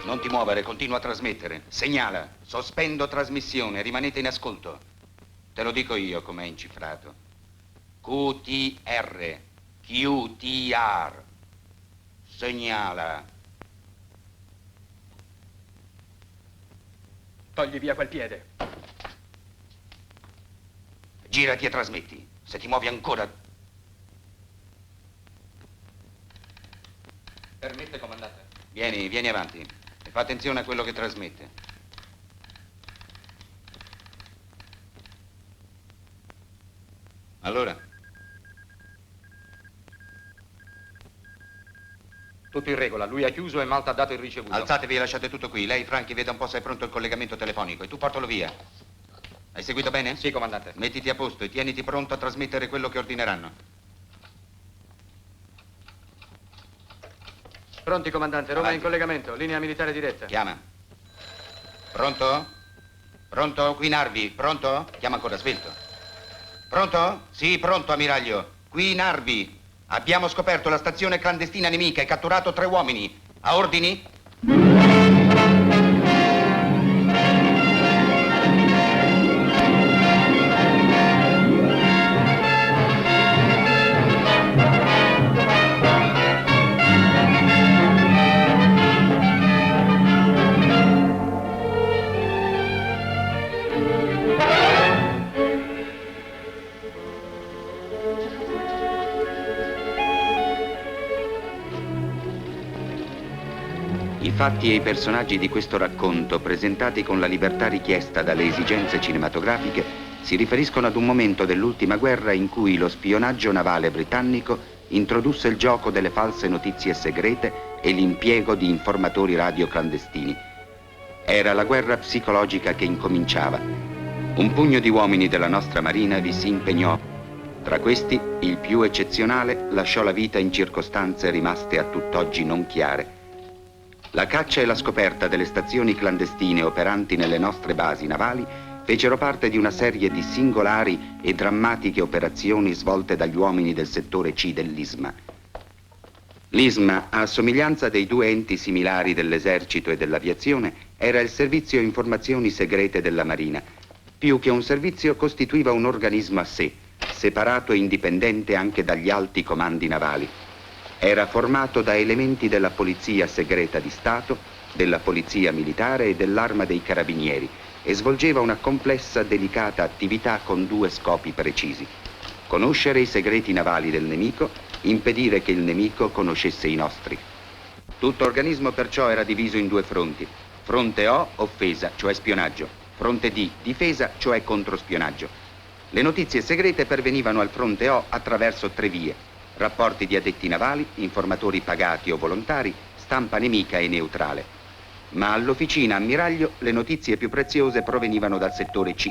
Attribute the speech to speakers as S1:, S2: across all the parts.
S1: Non ti muovere, continua a trasmettere. Segnala, sospendo trasmissione, rimanete in ascolto. Te lo dico io com'è incifrato. QTR, QTR. Segnala.
S2: Togli via quel piede.
S1: Girati e trasmetti. Se ti muovi ancora...
S2: Permette, comandante.
S1: Vieni avanti. E fa attenzione a quello che trasmette. Allora?
S2: Tutto in regola. Lui ha chiuso e Malta ha dato il ricevuto.
S1: Alzatevi e lasciate tutto qui. Lei, Franchi, veda un po' se è pronto il collegamento telefonico e tu portalo via. Hai seguito bene?
S2: Sì, comandante.
S1: Mettiti a posto e tieniti pronto a trasmettere quello che ordineranno.
S2: Pronti, comandante. Roma
S1: Avanti.
S2: in collegamento. Linea militare diretta.
S1: Chiama. Pronto? Pronto? Qui Narvi. Pronto? Chiama ancora, svelto. Pronto? Sì, pronto, ammiraglio. Qui Narvi. Abbiamo scoperto la stazione clandestina nemica e catturato 3 uomini. A ordini? I fatti e i personaggi di questo racconto, presentati con la libertà richiesta dalle esigenze cinematografiche, si riferiscono ad un momento dell'ultima guerra in cui lo spionaggio navale britannico introdusse il gioco delle false notizie segrete e l'impiego di informatori radio clandestini. Era la guerra psicologica che incominciava. Un pugno di uomini della nostra marina vi si impegnò Tra questi, il più eccezionale lasciò la vita in circostanze rimaste a tutt'oggi non chiare. La caccia e la scoperta delle stazioni clandestine operanti nelle nostre basi navali fecero parte di una serie di singolari e drammatiche operazioni svolte dagli uomini del settore C dell'ISMA. L'ISMA, a somiglianza dei due enti similari dell'esercito e dell'aviazione, era il servizio informazioni segrete della Marina. Più che un servizio costituiva un organismo a sé, separato e indipendente anche dagli alti comandi navali. Era formato da elementi della polizia segreta di Stato, della polizia militare e dell'arma dei carabinieri e svolgeva una complessa, delicata attività con due scopi precisi: conoscere i segreti navali del nemico, impedire che il nemico conoscesse i nostri. Tutto organismo perciò era diviso in due fronti: fronte O, offesa, cioè spionaggio; fronte D, difesa, cioè controspionaggio. Le notizie segrete pervenivano al fronte O attraverso tre vie: rapporti di addetti navali, informatori pagati o volontari, stampa nemica e neutrale. Ma all'officina ammiraglio le notizie più preziose provenivano dal settore C.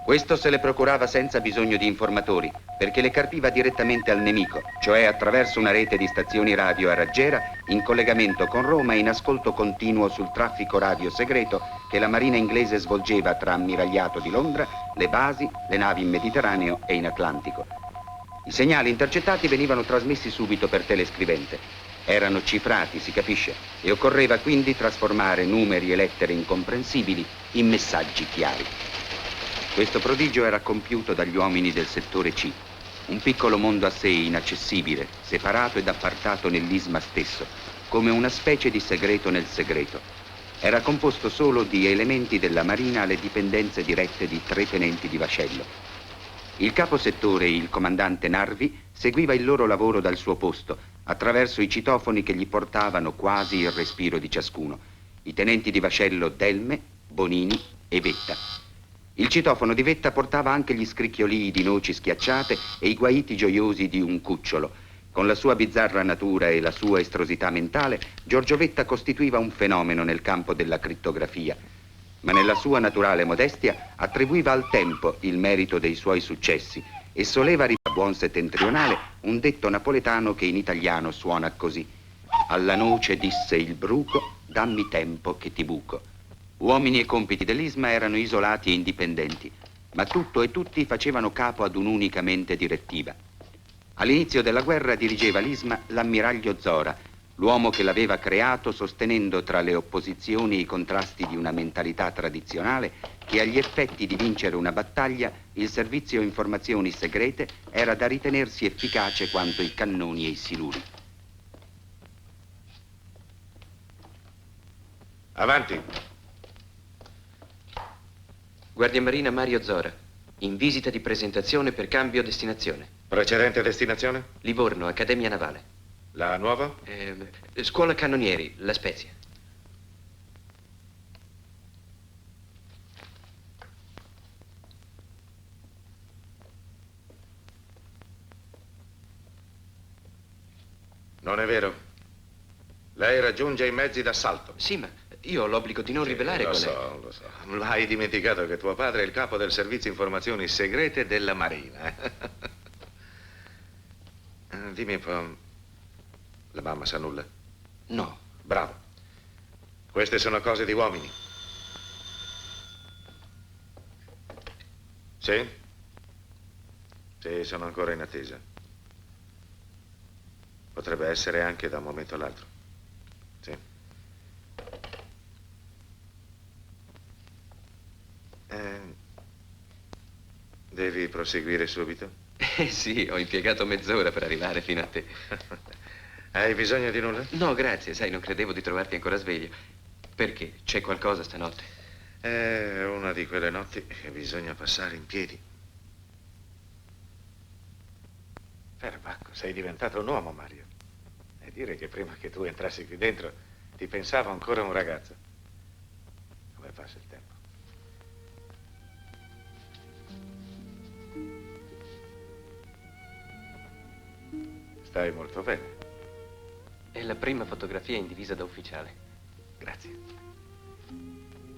S1: Questo se le procurava senza bisogno di informatori, perché le carpiva direttamente al nemico, cioè attraverso una rete di stazioni radio a raggiera, in collegamento con Roma e in ascolto continuo sul traffico radio segreto che la Marina inglese svolgeva tra ammiragliato di Londra, le basi, le navi in Mediterraneo e in Atlantico. I segnali intercettati venivano trasmessi subito per telescrivente. Erano cifrati, si capisce, e occorreva quindi trasformare numeri e lettere incomprensibili in messaggi chiari. Questo prodigio era compiuto dagli uomini del settore C, un piccolo mondo a sé inaccessibile, separato ed appartato nell'ISMA stesso, come una specie di segreto nel segreto. Era composto solo di elementi della Marina alle dipendenze dirette di 3 tenenti di vascello. Il caposettore, il comandante Narvi, seguiva il loro lavoro dal suo posto, attraverso i citofoni che gli portavano quasi il respiro di ciascuno: i tenenti di vascello Delme, Bonini e Vetta. Il citofono di Vetta portava anche gli scricchiolii di noci schiacciate e i guaiti gioiosi di un cucciolo. Con la sua bizzarra natura e la sua estrosità mentale, Giorgio Vetta costituiva un fenomeno nel campo della crittografia, ma nella sua naturale modestia attribuiva al tempo il merito dei suoi successi e soleva ripetere a buon settentrionale un detto napoletano che in italiano suona così: alla noce disse il bruco, dammi tempo che ti buco. Uomini e compiti dell'ISMA erano isolati e indipendenti, ma tutto e tutti facevano capo ad un'unica mente direttiva. All'inizio della guerra dirigeva l'ISMA l'ammiraglio Zora, l'uomo che l'aveva creato sostenendo tra le opposizioni e i contrasti di una mentalità tradizionale che agli effetti di vincere una battaglia il servizio informazioni segrete era da ritenersi efficace quanto i cannoni e i siluri.
S3: Avanti.
S4: Guardia Marina Mario Zora, in visita di presentazione per cambio destinazione.
S3: Precedente destinazione?
S4: Livorno, Accademia Navale.
S3: La nuova?
S4: Scuola Cannonieri, La Spezia.
S3: Non è vero. Lei raggiunge i mezzi d'assalto.
S4: Sì, ma io ho l'obbligo di non rivelare
S3: lo
S4: qual è.
S3: Lo so. L'hai dimenticato che tuo padre è il capo del servizio informazioni segrete della Marina. Dimmi un po', la mamma sa nulla?
S4: No.
S3: Bravo. Queste sono cose di uomini. Sì? Sì, sono ancora in attesa. Potrebbe essere anche da un momento all'altro. Sì. Devi proseguire subito?
S4: Sì, ho impiegato mezz'ora per arrivare fino a te.
S3: Hai bisogno di nulla?
S4: No, grazie, sai, non credevo di trovarti ancora sveglio. Perché? C'è qualcosa stanotte?
S3: È una di quelle notti che bisogna passare in piedi. Perbacco, sei diventato un uomo, Mario. E dire che prima che tu entrassi qui dentro ti pensavo ancora un ragazzo. Come passa il tempo? Stai molto bene.
S4: È la prima fotografia in divisa da ufficiale.
S3: Grazie.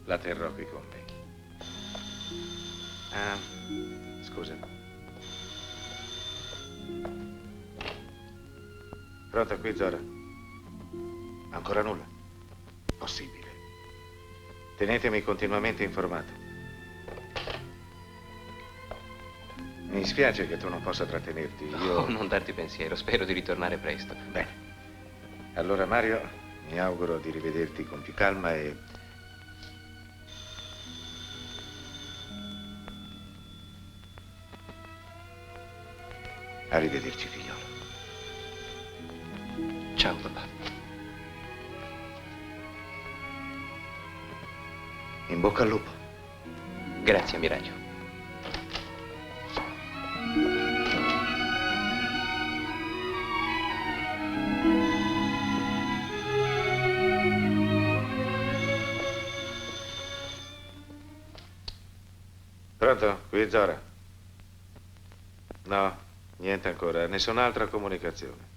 S3: La terrò qui con me. Scusa. Pronto, qui Zora? Ancora nulla? Possibile. Tenetemi continuamente informato. Mi spiace che tu non possa trattenerti. Io...
S4: Oh, non darti pensiero, spero di ritornare presto.
S3: Bene. Allora, Mario, mi auguro di rivederti con più calma e... Arrivederci, figliolo.
S4: Ciao, papà.
S3: In bocca al lupo.
S4: Grazie, ammiraglio.
S3: Pronto? Qui Zora? No, niente ancora, nessun'altra comunicazione.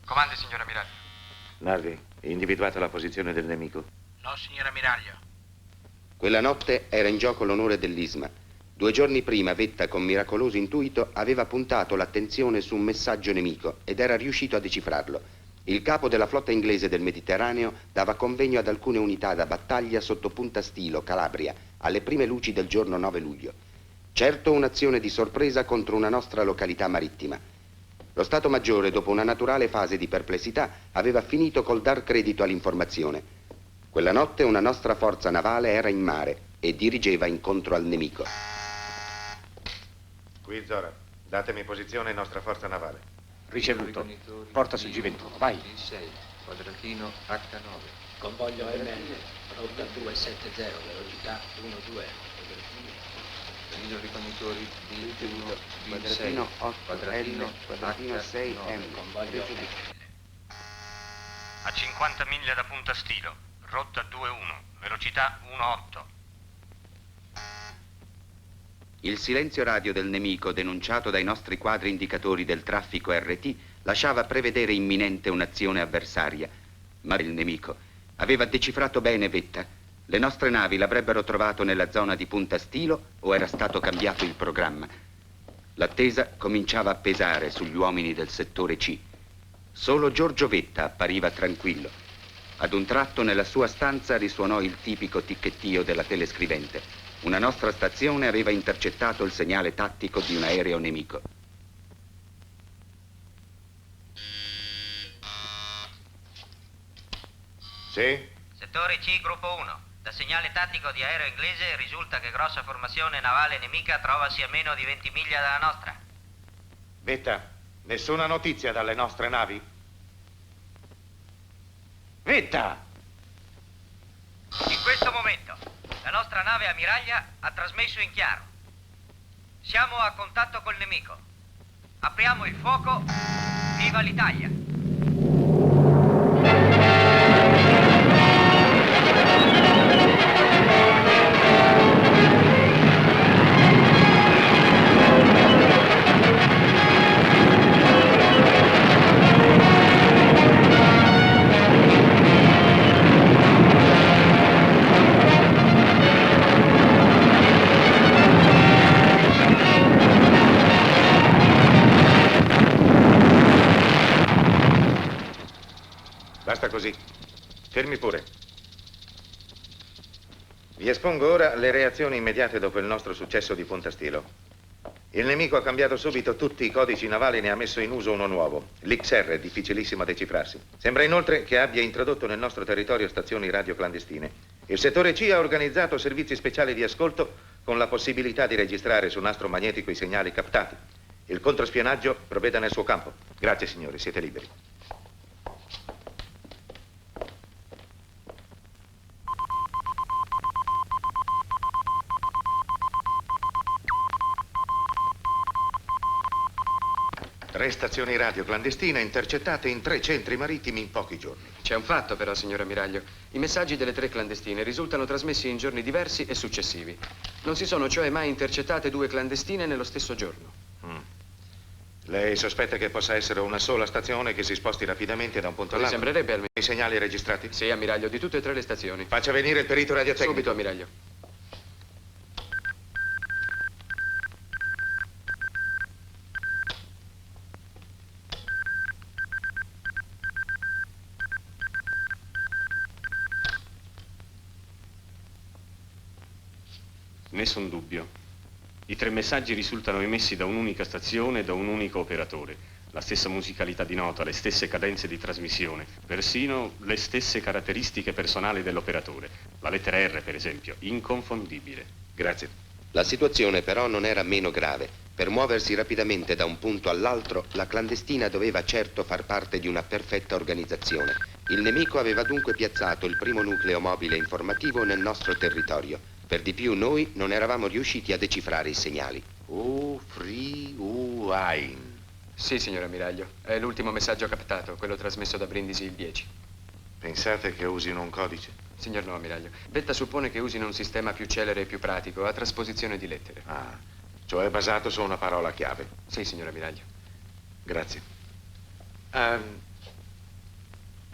S2: Comandi, signor ammiraglio.
S3: Nardi, individuata la posizione del nemico?
S5: No, signor ammiraglio.
S1: Quella notte era in gioco l'onore dell'Isma. 2 giorni prima Vetta, con miracoloso intuito, aveva puntato l'attenzione su un messaggio nemico ed era riuscito a decifrarlo. Il capo della flotta inglese del Mediterraneo dava convegno ad alcune unità da battaglia sotto Punta Stilo, Calabria, alle prime luci del giorno 9 luglio. Certo un'azione di sorpresa contro una nostra località marittima. Lo Stato Maggiore, dopo una naturale fase di perplessità, aveva finito col dar credito all'informazione. Quella notte una nostra forza navale era in mare e dirigeva incontro al nemico.
S3: Qui Zora, datemi posizione nostra forza navale.
S6: Ricevuto. Porta su G21, vai.
S2: D6, quadratino H9.
S5: Convoglio MN, rotta 270, velocità 12.
S2: Preciso ricognitori D1,
S1: Quadratino
S2: D6,
S1: 8L, quadratino 6M.
S5: Convoglio MN.
S7: A 50 miglia da Punta Stilo, rotta 21, velocità 1,8.
S1: Il silenzio radio del nemico, denunciato dai nostri quadri indicatori del traffico RT, lasciava prevedere imminente un'azione avversaria. Ma il nemico aveva decifrato bene Vetta. Le nostre navi l'avrebbero trovato nella zona di Punta Stilo o era stato cambiato il programma. L'attesa cominciava a pesare sugli uomini del settore C. Solo Giorgio Vetta appariva tranquillo. Ad un tratto nella sua stanza risuonò il tipico ticchettio della telescrivente. Una nostra stazione aveva intercettato il segnale tattico di un aereo nemico.
S3: Sì?
S7: Settore C, gruppo 1. Da segnale tattico di aereo inglese risulta che grossa formazione navale nemica trovasi a meno di 20 miglia dalla nostra.
S3: Vetta, nessuna notizia dalle nostre navi? Vetta!
S7: In questo momento, la nostra nave ammiraglia ha trasmesso in chiaro. Siamo a contatto col nemico. Apriamo il fuoco. Viva l'Italia!
S3: Basta così. Fermi pure. Vi espongo ora le reazioni immediate dopo il nostro successo di Punta Stilo. Il nemico ha cambiato subito tutti i codici navali e ne ha messo in uso uno nuovo. L'XR è difficilissimo a decifrarsi. Sembra inoltre che abbia introdotto nel nostro territorio stazioni radio clandestine. Il settore C ha organizzato servizi speciali di ascolto con la possibilità di registrare sul nastro magnetico i segnali captati. Il controspionaggio provveda nel suo campo. Grazie signori, siete liberi. Tre stazioni radio clandestine intercettate in 3 centri marittimi in pochi giorni.
S4: C'è un fatto però, signor ammiraglio. I messaggi delle 3 clandestine risultano trasmessi in giorni diversi e successivi. Non si sono cioè mai intercettate 2 clandestine nello stesso giorno.
S3: Lei sospetta che possa essere una sola stazione che si sposti rapidamente da un punto
S4: Mi
S3: all'altro?
S4: sembrerebbe almeno.
S3: I segnali registrati?
S4: Sì, ammiraglio, di tutte e tre le stazioni.
S3: Faccia venire il perito radiotecnico.
S4: Subito, ammiraglio.
S8: Nessun dubbio. I tre messaggi risultano emessi da un'unica stazione e da un unico operatore. La stessa musicalità di nota, le stesse cadenze di trasmissione, persino le stesse caratteristiche personali dell'operatore. La lettera R, per esempio, inconfondibile.
S3: Grazie.
S1: La situazione però non era meno grave. Per muoversi rapidamente da un punto all'altro, la clandestina doveva certo far parte di una perfetta organizzazione. Il nemico aveva dunque piazzato il primo nucleo mobile informativo nel nostro territorio. Per di più noi non eravamo riusciti a decifrare i segnali.
S3: Free Wine.
S4: Sì, signor ammiraglio. È l'ultimo messaggio captato, quello trasmesso da Brindisi il 10.
S3: Pensate che usino un codice?
S4: Signor no, ammiraglio. Vetta suppone che usino un sistema più celere e più pratico, a trasposizione di lettere.
S3: Ah, cioè basato su una parola chiave.
S4: Sì, signor ammiraglio.
S3: Grazie.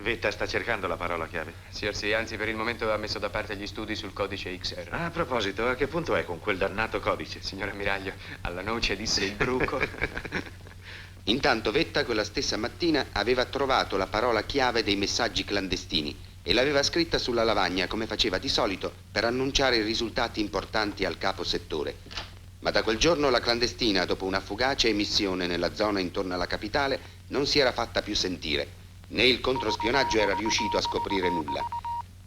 S3: Vetta sta cercando la parola chiave.
S4: Signor sì, anzi per il momento ha messo da parte gli studi sul codice XR.
S3: A proposito, a che punto è con quel dannato codice?
S4: Signor ammiraglio, alla noce disse il bruco.
S1: Intanto Vetta quella stessa mattina aveva trovato la parola chiave dei messaggi clandestini e l'aveva scritta sulla lavagna come faceva di solito per annunciare risultati importanti al capo settore. Ma da quel giorno la clandestina, dopo una fugace emissione nella zona intorno alla capitale, non si era fatta più sentire, né il controspionaggio era riuscito a scoprire nulla.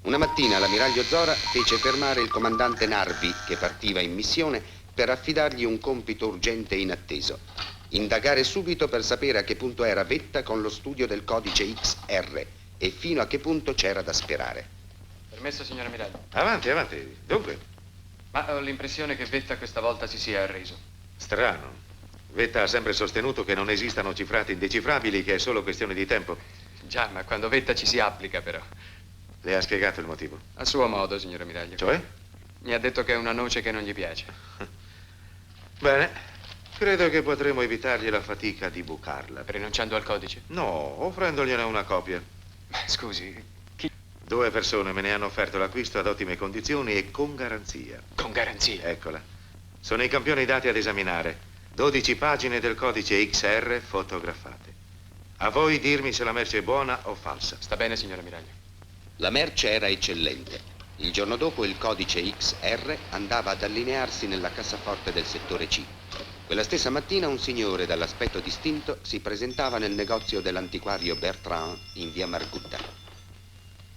S1: Una mattina l'ammiraglio Zora fece fermare il comandante Narvi, che partiva in missione, per affidargli un compito urgente e inatteso. Indagare subito per sapere a che punto era Vetta con lo studio del codice XR e fino a che punto c'era da sperare.
S4: Permesso, signor ammiraglio?
S3: Avanti, avanti. Dunque,
S4: Ma ho l'impressione che Vetta questa volta si sia arreso.
S3: strano. Vetta ha sempre sostenuto che non esistano cifrati indecifrabili, che è solo questione di tempo.
S4: Già, ma quando Vetta ci si applica, però.
S3: Le ha spiegato il motivo?
S4: A suo modo, signor ammiraglio.
S3: Cioè?
S4: Mi ha detto che è una noce che non gli piace.
S3: Bene. Credo che potremo evitargli la fatica di bucarla.
S4: Rinunciando al codice?
S3: No, offrendogliene una copia.
S4: Scusi, chi?
S3: 2 persone me ne hanno offerto l'acquisto ad ottime condizioni e con garanzia.
S4: Con garanzia.
S3: Eccola. Sono i campioni dati ad esaminare. 12 pagine del codice XR fotografate. A voi dirmi se la merce è buona o falsa.
S4: Sta bene, signor ammiraglio.
S1: La merce era eccellente. Il giorno dopo il codice XR andava ad allinearsi nella cassaforte del settore C. Quella stessa mattina un signore dall'aspetto distinto si presentava nel negozio dell'antiquario Bertrand in via Margutta.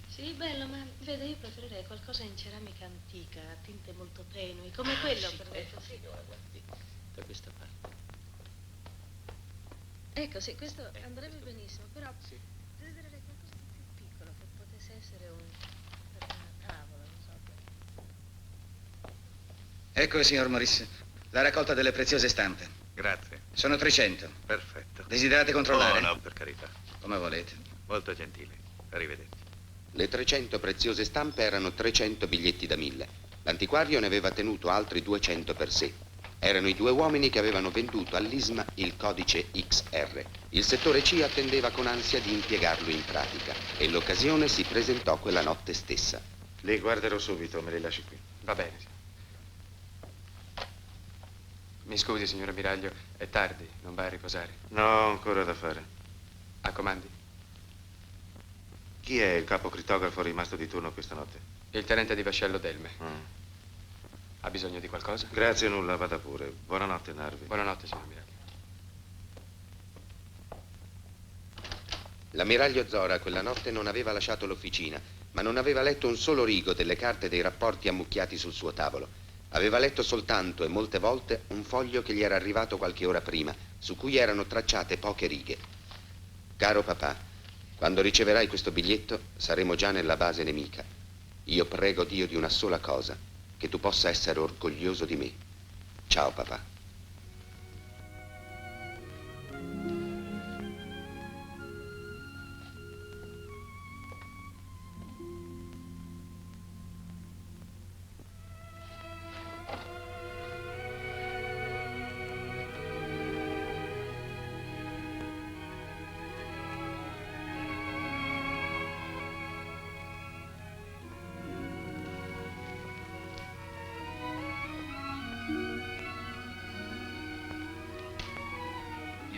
S9: Sì, bello, ma vede, io preferirei qualcosa in ceramica antica, a tinte molto tenui, come quello per esempio. Sì,
S5: guardi, da questa parte.
S9: ecco, sì, questo andrebbe benissimo, però desidererei qualcosa di più piccolo, che potesse essere per una tavola, non so.
S10: Ecco, signor Morris, la raccolta delle preziose stampe.
S11: Grazie.
S10: Sono 300.
S11: Perfetto.
S10: Desiderate controllare?
S11: Oh, no, per carità.
S10: Come volete.
S11: Molto gentile. Arrivederci.
S1: Le 300 preziose stampe erano 300 biglietti da 1000. L'antiquario ne aveva tenuto altri 200 per sé. Erano i 2 uomini che avevano venduto all'ISMA il codice XR. Il settore C attendeva con ansia di impiegarlo in pratica e l'occasione si presentò quella notte stessa.
S3: Li guarderò subito, me li lasci qui.
S4: Va bene, sì. Mi scusi, signor ammiraglio, è tardi, non va a riposare.
S3: No, ancora da fare.
S4: A comandi?
S3: Chi è il capo crittografo rimasto di turno questa notte?
S4: Il tenente di vascello Delme. Ha bisogno di qualcosa?
S3: Grazie, nulla, vada pure. Buonanotte, Narvi.
S4: Buonanotte, signor ammiraglio.
S1: L'ammiraglio Zora quella notte non aveva lasciato l'officina, ma non aveva letto un solo rigo delle carte dei rapporti ammucchiati sul suo tavolo. Aveva letto soltanto e molte volte un foglio che gli era arrivato qualche ora prima, su cui erano tracciate poche righe. Caro papà, quando riceverai questo biglietto saremo già nella base nemica. Io prego Dio di una sola cosa, che tu possa essere orgoglioso di me. Ciao papà.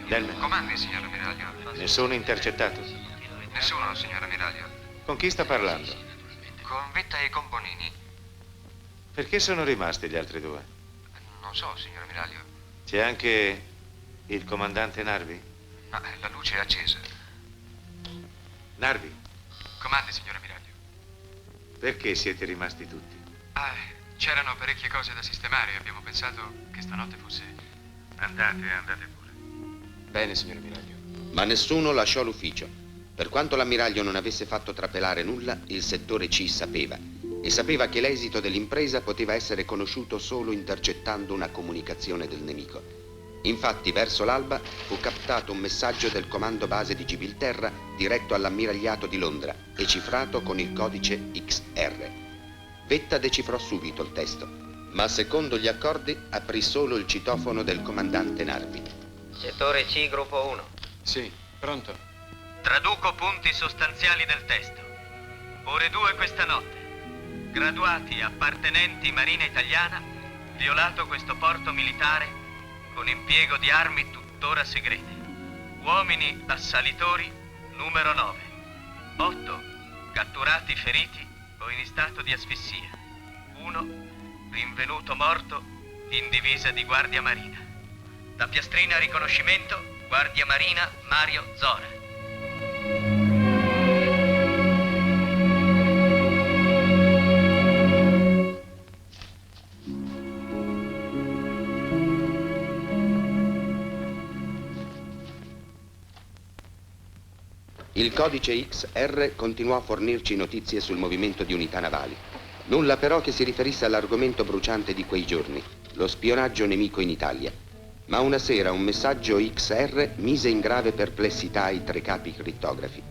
S3: Delman.
S2: Comandi, signor ammiraglio.
S3: Nessuno intercettato?
S2: Nessuno, signor ammiraglio.
S3: Con chi sta parlando?
S2: Con Vetta e con Bonini.
S3: Perché sono rimasti gli altri due?
S2: Non so, signor ammiraglio.
S3: C'è anche il comandante Narvi?
S2: Ma la luce è accesa.
S3: Narvi,
S2: Comandi, signor ammiraglio.
S3: perché siete rimasti tutti?
S2: C'erano parecchie cose da sistemare e abbiamo pensato che stanotte fosse... Andate pure.
S4: Bene, signor ammiraglio.
S1: Ma nessuno lasciò l'ufficio. Per quanto l'ammiraglio non avesse fatto trapelare nulla, il settore C sapeva. E sapeva che l'esito dell'impresa poteva essere conosciuto solo intercettando una comunicazione del nemico. Infatti, verso l'alba, fu captato un messaggio del comando base di Gibilterra diretto all'ammiragliato di Londra e cifrato con il codice XR. Vetta decifrò subito il testo, ma secondo gli accordi aprì solo il citofono del comandante Narvi.
S7: Settore C, gruppo 1.
S4: Sì, pronto.
S7: Traduco punti sostanziali del testo. Ore 2 questa notte. Graduati appartenenti Marina Italiana, violato questo porto militare con impiego di armi tuttora segrete. Uomini assalitori numero 9. 8 catturati feriti o in stato di asfissia. 1 rinvenuto morto in divisa di guardia marina. Da piastrina riconoscimento, guardia marina Mario Zora.
S1: Il codice XR continuò a fornirci notizie sul movimento di unità navali. Nulla però che si riferisse all'argomento bruciante di quei giorni, lo spionaggio nemico in Italia. Ma una sera un messaggio XR mise in grave perplessità i 3 capi crittografi.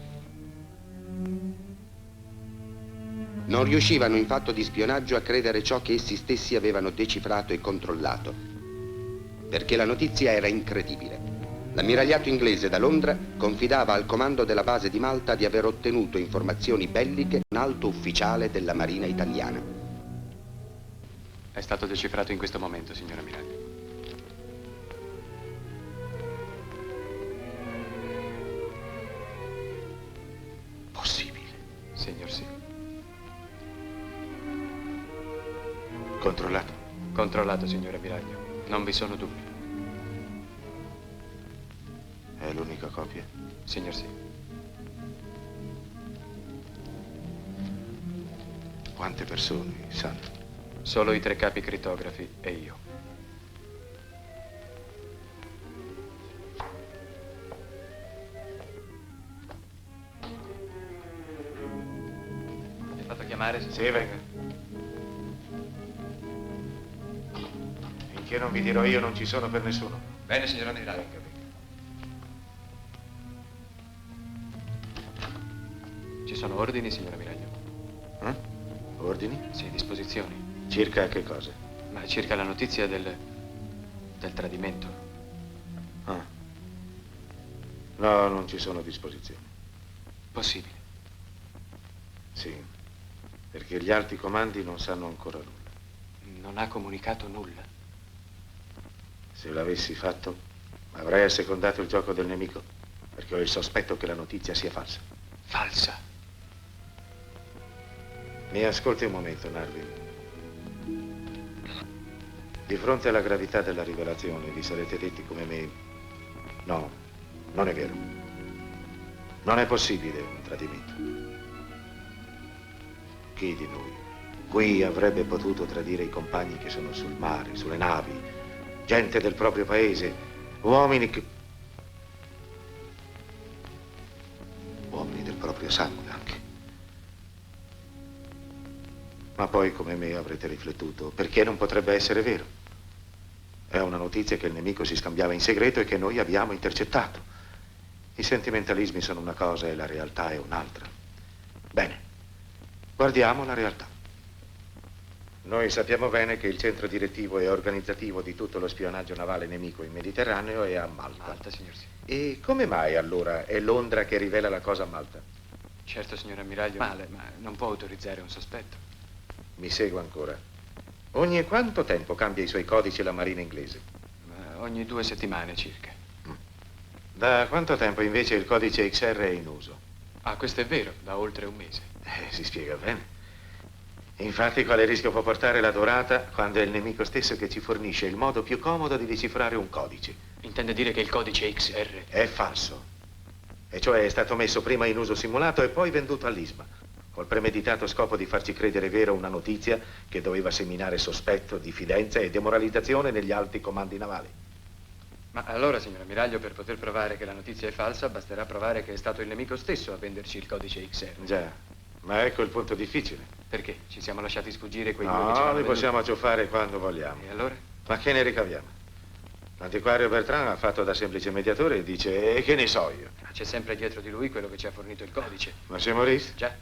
S1: Non riuscivano in fatto di spionaggio a credere ciò che essi stessi avevano decifrato e controllato, perché la notizia era incredibile. L'ammiragliato inglese da Londra confidava al comando della base di Malta di aver ottenuto informazioni belliche da un alto ufficiale della Marina italiana.
S4: È stato decifrato in questo momento, signor ammiraglio.
S3: Possibile.
S4: Signor sì.
S3: Controllato?
S4: Controllato, signor ammiraglio. Non vi sono dubbi.
S3: È l'unica copia?
S4: Signor sì.
S3: Quante persone sanno?
S4: Solo i 3 capi crittografi e io. Mi hai fatto chiamare?
S3: Sì, venga. Finché non vi dirò io, non ci sono per nessuno.
S2: Bene, signor ammiraglio.
S4: Ci sono ordini, signor ammiraglio?
S3: Ordini?
S4: Sì, disposizioni.
S3: Circa a che cosa?
S4: Ma circa la notizia del tradimento.
S3: Ah. No, non ci sono disposizioni.
S4: Possibile.
S3: Sì, perché gli alti comandi non sanno ancora nulla.
S4: Non ha comunicato nulla.
S3: Se l'avessi fatto, avrei assecondato il gioco del nemico, perché ho il sospetto che la notizia sia falsa.
S4: Falsa.
S3: Mi ascolti un momento, Narvi. Di fronte alla gravità della rivelazione vi sarete detti come me: no, non è vero. Non è possibile un tradimento. Chi di noi qui avrebbe potuto tradire i compagni che sono sul mare, sulle navi, gente del proprio paese, uomini del proprio sangue anche. Ma poi, come me, avrete riflettuto, perché non potrebbe essere vero? È una notizia che il nemico si scambiava in segreto e che noi abbiamo intercettato. I sentimentalismi sono una cosa e la realtà è un'altra. Bene, guardiamo la realtà. Noi sappiamo bene che il centro direttivo e organizzativo di tutto lo spionaggio navale nemico in Mediterraneo è a Malta.
S4: Malta, signor sì.
S3: E come mai allora è Londra che rivela la cosa a Malta?
S4: Certo, signor ammiraglio, male, ma non può autorizzare un sospetto.
S3: Mi segua ancora. Ogni quanto tempo cambia i suoi codici la Marina inglese?
S4: Ogni 2 settimane circa.
S3: Da quanto tempo invece il codice XR è in uso?
S2: Ah, questo è vero, da oltre un mese.
S3: Si spiega bene. Infatti, quale rischio può portare la durata quando è il nemico stesso che ci fornisce il modo più comodo di decifrare un codice?
S2: Intende dire che il codice XR...
S3: È falso. E cioè è stato messo prima in uso simulato e poi venduto all'ISMA, col premeditato scopo di farci credere vera una notizia che doveva seminare sospetto, diffidenza e demoralizzazione negli alti comandi navali.
S2: Ma allora, signor ammiraglio, per poter provare che la notizia è falsa, basterà provare che è stato il nemico stesso a venderci il codice XR.
S3: Già, ma ecco il punto difficile.
S2: Perché? Ci siamo lasciati sfuggire quei due che ci
S3: No,
S2: hanno
S3: li
S2: venduto?
S3: possiamo ciuffare quando vogliamo.
S2: E allora?
S3: Ma che ne ricaviamo? L'antiquario Bertrand ha fatto da semplice mediatore e dice, e che ne so io?
S2: C'è sempre dietro di lui quello che ci ha fornito il codice.
S3: Ma c'è Maurice?
S2: Già.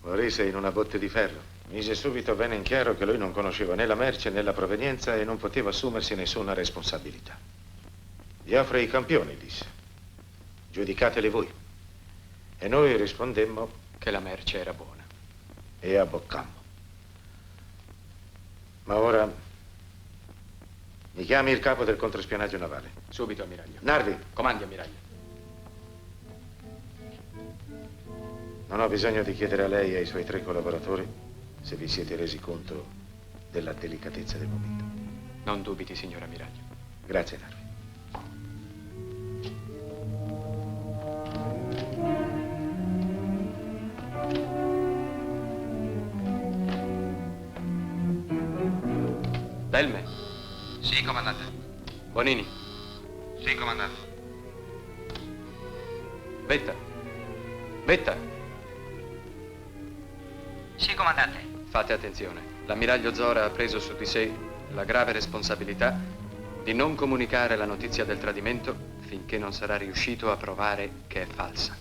S3: Maurice è in una botte di ferro. Mise subito bene in chiaro che lui non conosceva né la merce né la provenienza e non poteva assumersi nessuna responsabilità. Gli offre i campioni, disse. Giudicateli voi. E noi rispondemmo
S2: che la merce era buona.
S3: E abboccammo. Ma ora mi chiami il capo del controspionaggio navale.
S2: Subito, ammiraglio.
S3: Narvi.
S2: Comandi, ammiraglio.
S3: Non ho bisogno di chiedere a lei e ai suoi 3 collaboratori se vi siete resi conto della delicatezza del momento.
S2: Non dubiti, signor ammiraglio.
S3: Grazie, Narvi.
S2: Delme.
S11: Sì, comandante.
S2: Bonini.
S11: Sì, comandante.
S2: Vetta. Vetta.
S7: Sì, comandante.
S2: Fate attenzione. L'ammiraglio Zora ha preso su di sé la grave responsabilità di non comunicare la notizia del tradimento finché non sarà riuscito a provare che è falsa.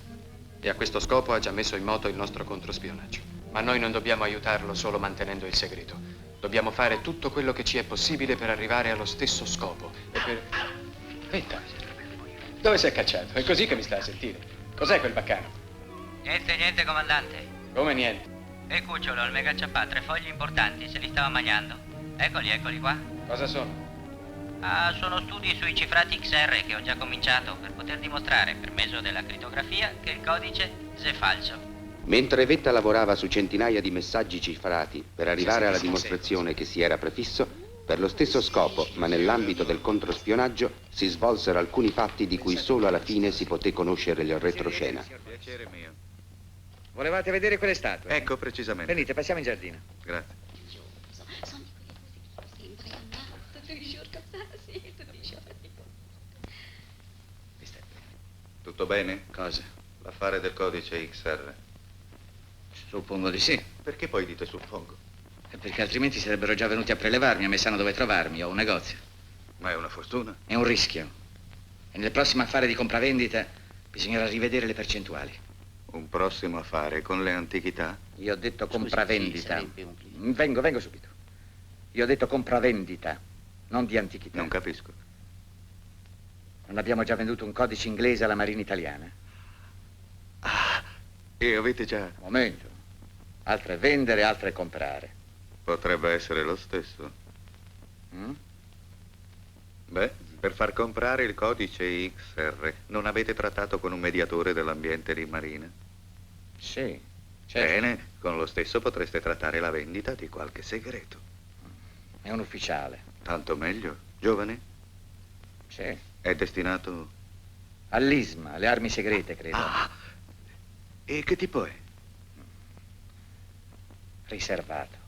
S2: E a questo scopo ha già messo in moto il nostro controspionaggio. Ma noi non dobbiamo aiutarlo solo mantenendo il segreto. Dobbiamo fare tutto quello che ci è possibile per arrivare allo stesso scopo. E per... Vetta, dove sei cacciato? È così che mi stai a sentire. Cos'è quel baccano?
S7: Niente, comandante.
S2: Come niente?
S7: E Cucciolo, il mega ciappà, 3 fogli importanti, se li stava mangiando. Eccoli qua.
S2: Cosa sono?
S7: Ah, sono studi sui cifrati XR che ho già cominciato per poter dimostrare, per mezzo della crittografia, che il codice è falso.
S1: Mentre Vetta lavorava su centinaia di messaggi cifrati per arrivare alla dimostrazione che si era prefisso, per lo stesso scopo, ma nell'ambito del controspionaggio, si svolsero alcuni fatti di cui solo alla fine si poté conoscere il retroscena.
S11: Piacere mio.
S10: Volevate vedere quelle statue?
S11: Ecco, precisamente.
S10: Venite, passiamo in giardino.
S11: Grazie.
S9: Sono di quelli che sempre amato, tu dici sì, tu dici
S11: Tutto bene?
S10: Cosa?
S11: L'affare del codice XR.
S10: Suppongo di sì.
S11: Perché poi dite suppongo?
S10: Perché altrimenti sarebbero già venuti a prelevarmi, a me sanno dove trovarmi, ho un negozio.
S11: Ma è una fortuna.
S10: È un rischio. E nel prossimo affare di compravendita bisognerà rivedere le percentuali.
S11: Un prossimo affare con le antichità?
S10: Io ho detto compravendita. Vengo subito. Io ho detto compravendita, non di antichità.
S11: Non capisco.
S10: Non abbiamo già venduto un codice inglese alla Marina italiana?
S11: Ah, e avete già...
S10: Un momento. Altre vendere, altre comprare.
S11: Potrebbe essere lo stesso. Beh, per far comprare il codice XR non avete trattato con un mediatore dell'ambiente di Marina?
S10: Sì, certo.
S11: Bene, con lo stesso potreste trattare la vendita di qualche segreto.
S10: È un ufficiale.
S11: Tanto meglio. Giovane?
S10: Sì.
S11: È destinato...
S10: All'ISMA, alle armi segrete, credo.
S11: Ah, e che tipo è?
S10: Riservato.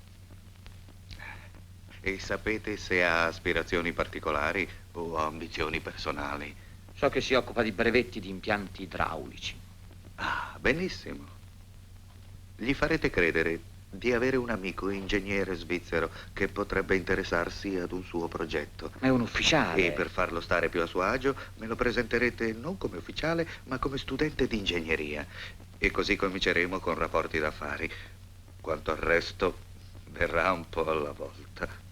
S11: E sapete se ha aspirazioni particolari o ambizioni personali?
S10: So che si occupa di brevetti di impianti idraulici.
S11: Ah, benissimo. Gli farete credere di avere un amico ingegnere svizzero che potrebbe interessarsi ad un suo progetto.
S10: È un ufficiale.
S11: E per farlo stare più a suo agio me lo presenterete non come ufficiale ma come studente di ingegneria. E così cominceremo con rapporti d'affari. Quanto al resto verrà un po' alla volta.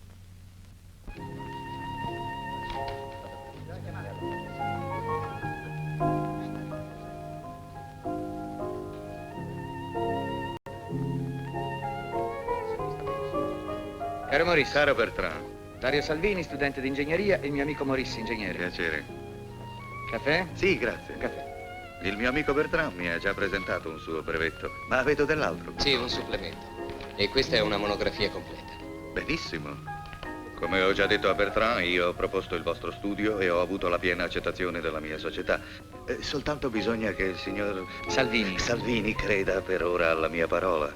S10: Caro Maurice.
S11: Caro Bertrand.
S10: Dario Salvini, studente di ingegneria, e il mio amico Maurice, ingegnere.
S11: Piacere.
S10: Caffè?
S11: Sì, grazie.
S10: Caffè.
S11: Il mio amico Bertrand mi ha già presentato un suo brevetto, ma vedo dell'altro.
S4: Sì, un supplemento. E questa è una monografia completa.
S11: Benissimo. Come ho già detto a Bertrand, io ho proposto il vostro studio e ho avuto la piena accettazione della mia società. Soltanto bisogna che il signor Salvini creda per ora alla mia parola.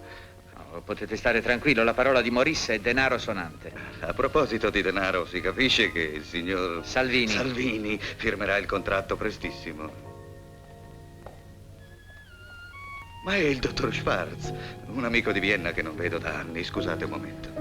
S10: No, potete stare tranquillo, la parola di Maurice è denaro sonante.
S11: A proposito di denaro, si capisce che il signor Salvini firmerà il contratto prestissimo. Ma è il dottor Schwarz, un amico di Vienna che non vedo da anni. Scusate un momento.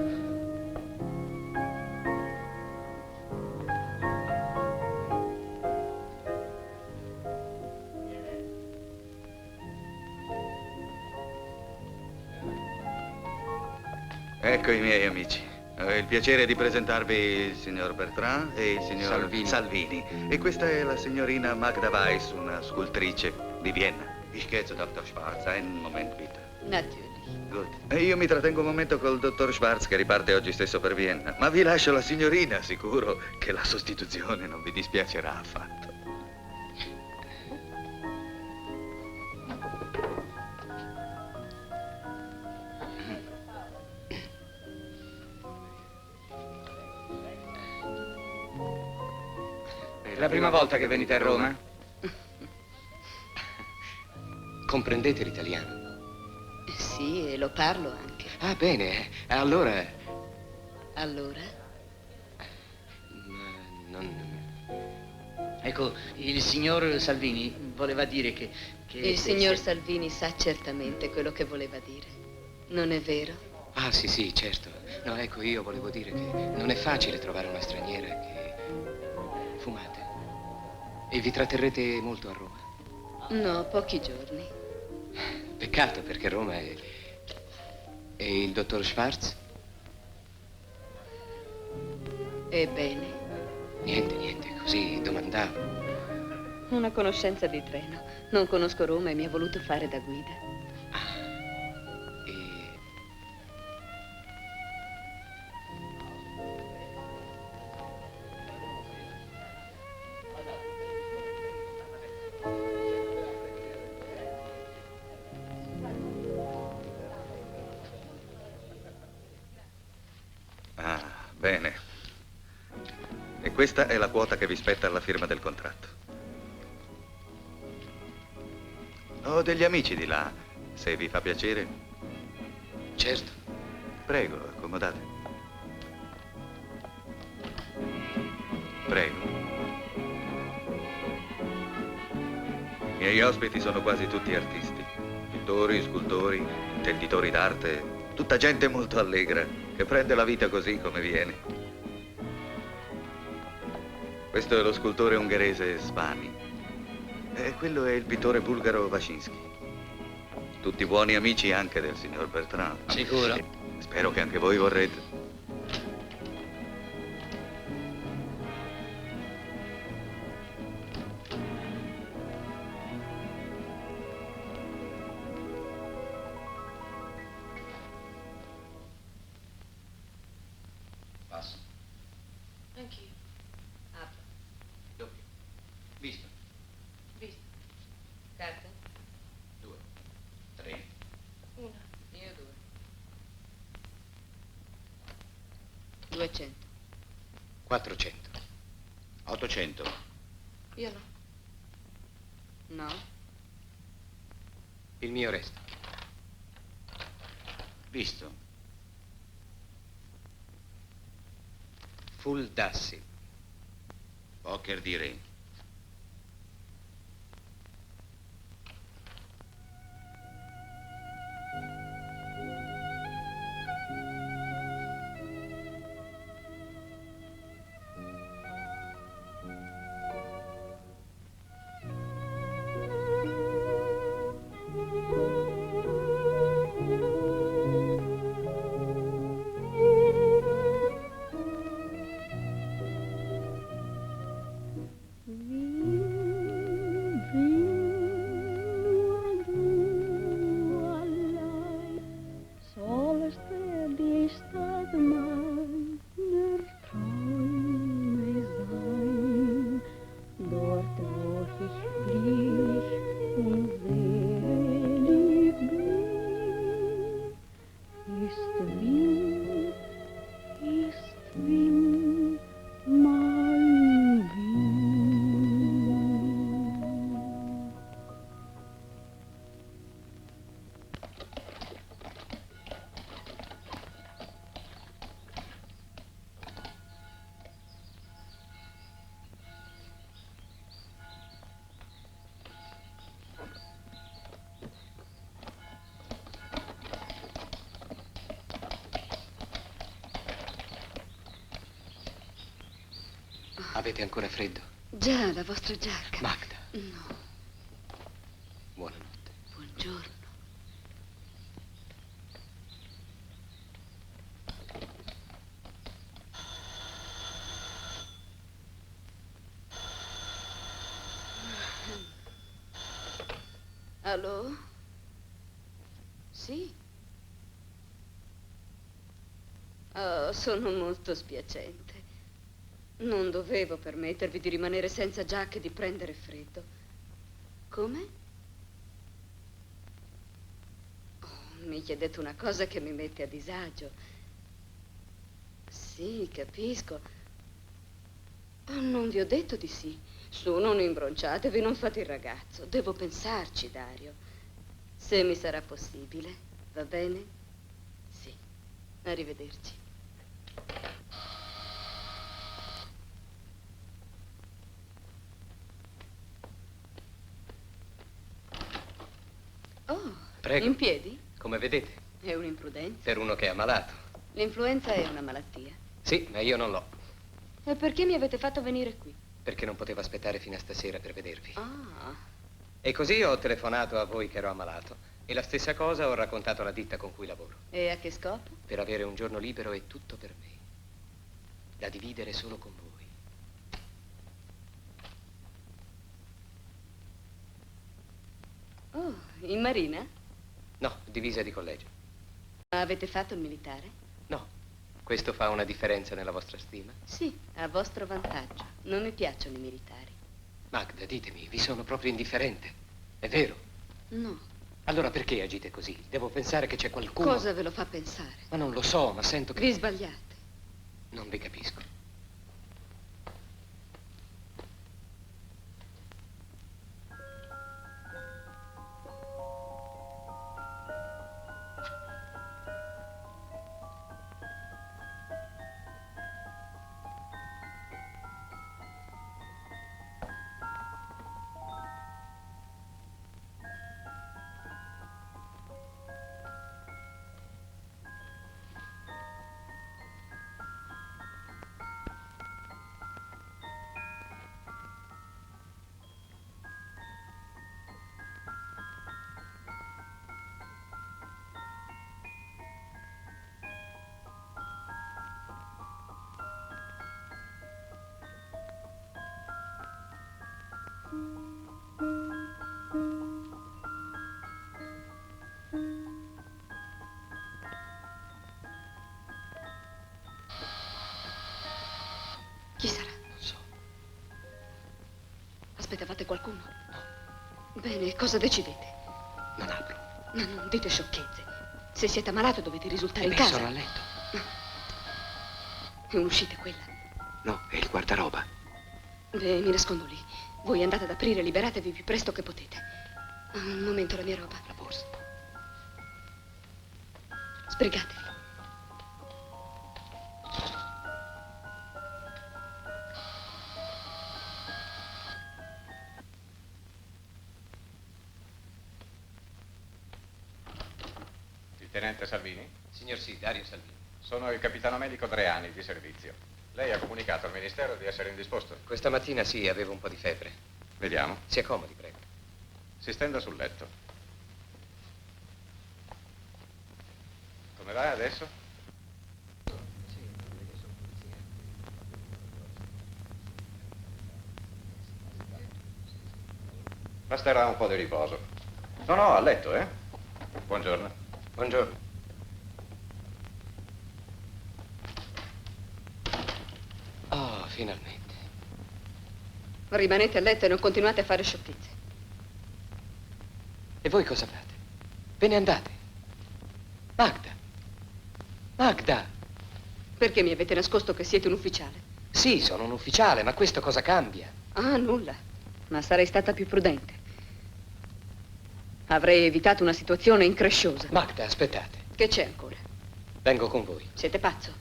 S11: Ecco i miei amici. Ho il piacere di presentarvi il signor Bertrand e il signor Salvini. E questa è la signorina Magda Weiss, una scultrice di Vienna. Ich gehe zu Dr. Schwarz. Einen Moment, bitte.
S9: Natürlich.
S11: Gut. E io mi trattengo un momento col dottor Schwarz che riparte oggi stesso per Vienna. Ma vi lascio la signorina, sicuro che la sostituzione non vi dispiacerà affatto.
S10: È la prima volta che venite a Roma?
S4: Comprendete l'italiano?
S9: Sì, e lo parlo anche.
S4: Ah, bene. Allora...
S9: Allora?
S5: Ecco, il signor Salvini voleva dire che...
S9: Il signor Salvini sa certamente quello che voleva dire. Non è vero?
S4: Ah, sì, sì, certo. No, ecco, io volevo dire che non è facile trovare una straniera che... Fumate. E vi tratterrete molto a Roma?
S9: No, pochi giorni.
S4: Peccato, perché Roma è... E il dottor Schwarz?
S9: Ebbene,
S4: Niente, così domandavo.
S9: una conoscenza di treno. Non conosco Roma e mi ha voluto fare da guida.
S11: Ah, bene. E questa è la quota che vi spetta alla firma del contratto. Ho degli amici di là, se vi fa piacere.
S4: Certo.
S11: Prego, accomodate. Prego. I miei ospiti sono quasi tutti artisti. Pittori, scultori, intenditori d'arte, tutta gente molto allegra, che prende la vita così come viene. Questo è lo scultore ungherese Svani. E quello è il pittore bulgaro Vashinsky. Tutti buoni amici anche del signor Bertrand.
S5: Sicuro?
S11: Spero che anche voi vorrete.
S10: Passo.
S9: Anch'io. Apro.
S10: Doppio. Visto.
S9: Visto. Carta?
S10: 2, 3.
S9: Una. Io 2. 200.
S4: 400.
S1: 800.
S9: Io no. No?
S4: Il mio resta.
S10: Visto.
S4: Full dassi.
S1: Poker di re.
S4: Avete ancora freddo?
S12: Già, la vostra giacca.
S4: Magda.
S12: No.
S4: Buonanotte.
S12: Buongiorno. Allo? Sì? Oh, sono molto spiacente. Non dovevo permettervi di rimanere senza giacca e di prendere freddo. Come? Oh, mi chiedete una cosa che mi mette a disagio. Sì, capisco. Oh, non vi ho detto di sì. Su, non imbronciatevi, non fate il ragazzo. Devo pensarci, Dario. Se mi sarà possibile, va bene? Sì. Arrivederci. Oh,
S4: prego.
S12: In piedi?
S4: Come vedete,
S12: È un'imprudenza.
S4: per uno che è ammalato.
S12: L'influenza è una malattia.
S4: Sì, ma io non l'ho.
S12: E perché mi avete fatto venire qui?
S4: Perché non potevo aspettare fino a stasera per vedervi.
S12: Ah,
S4: E così ho telefonato a voi che ero ammalato. E la stessa cosa ho raccontato alla ditta con cui lavoro.
S12: e a che scopo?
S4: Per avere un giorno libero e tutto per me. Da dividere solo con voi.
S12: Oh, in marina?
S4: No, divisa di collegio.
S12: Ma avete fatto il militare?
S4: No. Questo fa una differenza nella vostra stima?
S12: Sì, a vostro vantaggio. Non mi piacciono i militari.
S4: Magda, ditemi, vi sono proprio indifferente. È vero?
S12: No.
S4: Allora perché agite così? Devo pensare che c'è qualcuno...
S12: Cosa ve lo fa pensare?
S4: Ma non lo so, ma sento che...
S12: Vi sbagliate.
S4: Non vi capisco.
S12: Chi sarà?
S4: Non so.
S12: Aspettavate qualcuno? No. Bene, cosa decidete?
S4: Non apro.
S12: No, non dite sciocchezze. Se siete ammalato dovete risultare in
S4: Beh,
S12: casa.
S4: sono a letto.
S12: E un'uscita è quella?
S4: No, è il guardaroba.
S12: Beh, mi nascondo lì. Voi andate ad aprire e liberatevi più presto che potete. Un momento, la mia roba.
S4: La borsa.
S12: Sbrigatevi.
S3: Il tenente Salvini?
S4: Signor sì, Dario Salvini.
S3: Sono il capitano medico Dreani di servizio. Lei ha comunicato al ministero di essere indisposto?
S4: Questa mattina sì, avevo un po' di febbre.
S3: Vediamo.
S4: Si accomodi, prego.
S3: Si stenda sul letto. Come va adesso? Basterà un po' di riposo. No, a letto, eh? Buongiorno.
S4: Buongiorno. Oh, finalmente.
S12: Rimanete a letto e non continuate a fare sciocchezze.
S4: E voi cosa fate? Ve ne andate? Magda! Magda!
S12: Perché mi avete nascosto che siete un ufficiale?
S4: Sì, sono un ufficiale, ma questo cosa cambia?
S12: Ah, nulla. Ma sarei stata più prudente. Avrei evitato una situazione incresciosa.
S4: Magda, aspettate.
S12: Che c'è ancora?
S4: Vengo con voi.
S12: Siete pazzo?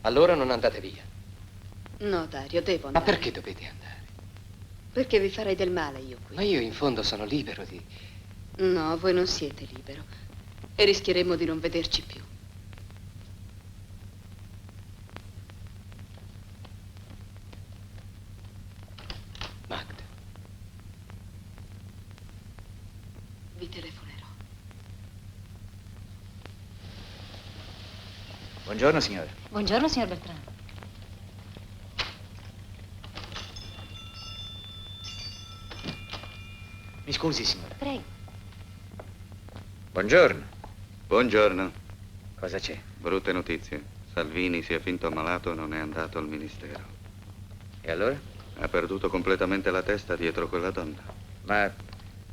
S4: Allora non andate via.
S12: No, Dario, devo
S4: Ma
S12: andare.
S4: perché dovete andare?
S12: Perché vi farei del male io qui.
S4: Ma io in fondo sono libero di...
S12: No, voi non siete libero. E rischieremmo di non vederci più.
S10: Buongiorno, signore.
S13: Buongiorno, signor Bertrand.
S10: Mi scusi, signore.
S13: Prego.
S10: Buongiorno.
S11: Buongiorno.
S10: Cosa c'è?
S11: Brutte notizie. Salvini si è finto ammalato e non è andato al ministero.
S10: E allora?
S11: Ha perduto completamente la testa dietro quella donna.
S10: Ma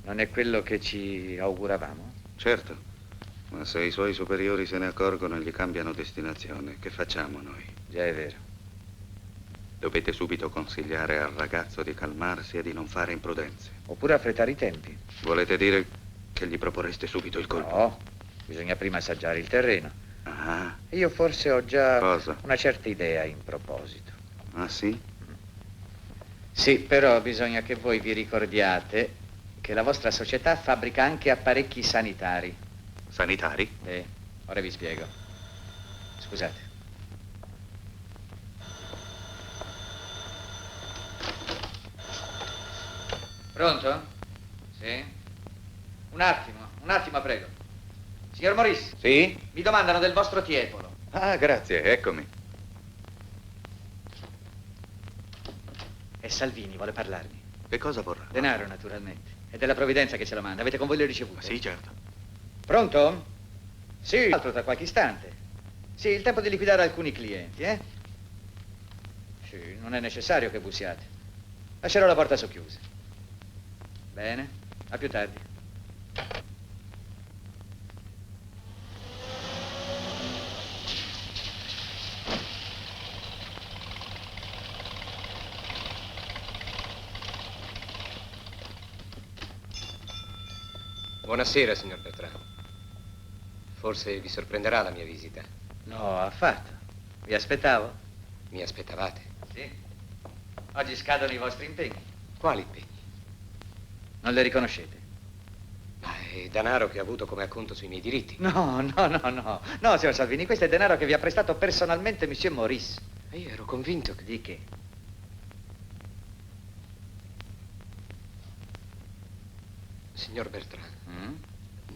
S10: non è quello che ci auguravamo?
S11: Certo, ma se i suoi superiori se ne accorgono e gli cambiano destinazione, che facciamo noi?
S10: Già è vero.
S11: Dovete subito consigliare al ragazzo di calmarsi e di non fare imprudenze.
S10: Oppure affrettare i tempi.
S11: Volete dire che gli proporreste subito il colpo?
S10: No, bisogna prima assaggiare il terreno.
S11: Ah.
S10: Io forse ho già
S11: Cosa?
S10: una certa idea in proposito.
S11: Ah, sì?
S10: Sì, però bisogna che voi vi ricordiate che la vostra società fabbrica anche apparecchi sanitari.
S11: Sanitari?
S10: Ora vi spiego. Scusate. Pronto? Sì? Un attimo, prego. Signor Maurice?
S11: Sì?
S10: Mi domandano del vostro tiepolo.
S11: Ah, grazie, eccomi.
S10: E Salvini vuole parlarmi.
S11: Che cosa vorrà?
S10: Denaro, naturalmente. È della provvidenza che ce lo manda. Avete con voi le ricevute?
S11: Sì, certo.
S10: Pronto? Sì, altro tra qualche istante. Sì, il tempo di liquidare alcuni clienti, eh? Sì, non è necessario che bussiate. Lascerò la porta socchiusa. Bene, a più tardi.
S4: Buonasera, signor Bertrand. Forse vi sorprenderà la mia visita.
S10: No, affatto. Vi aspettavo?
S4: Mi aspettavate?
S10: Sì. Oggi scadono i vostri impegni.
S4: Quali impegni?
S10: Non le riconoscete?
S4: Ma è denaro che ho avuto come acconto sui miei diritti.
S10: No. No, signor Salvini, questo è denaro che vi ha prestato personalmente Monsieur Maurice.
S4: E io ero convinto che...
S10: Di che?
S4: Signor Bertrand,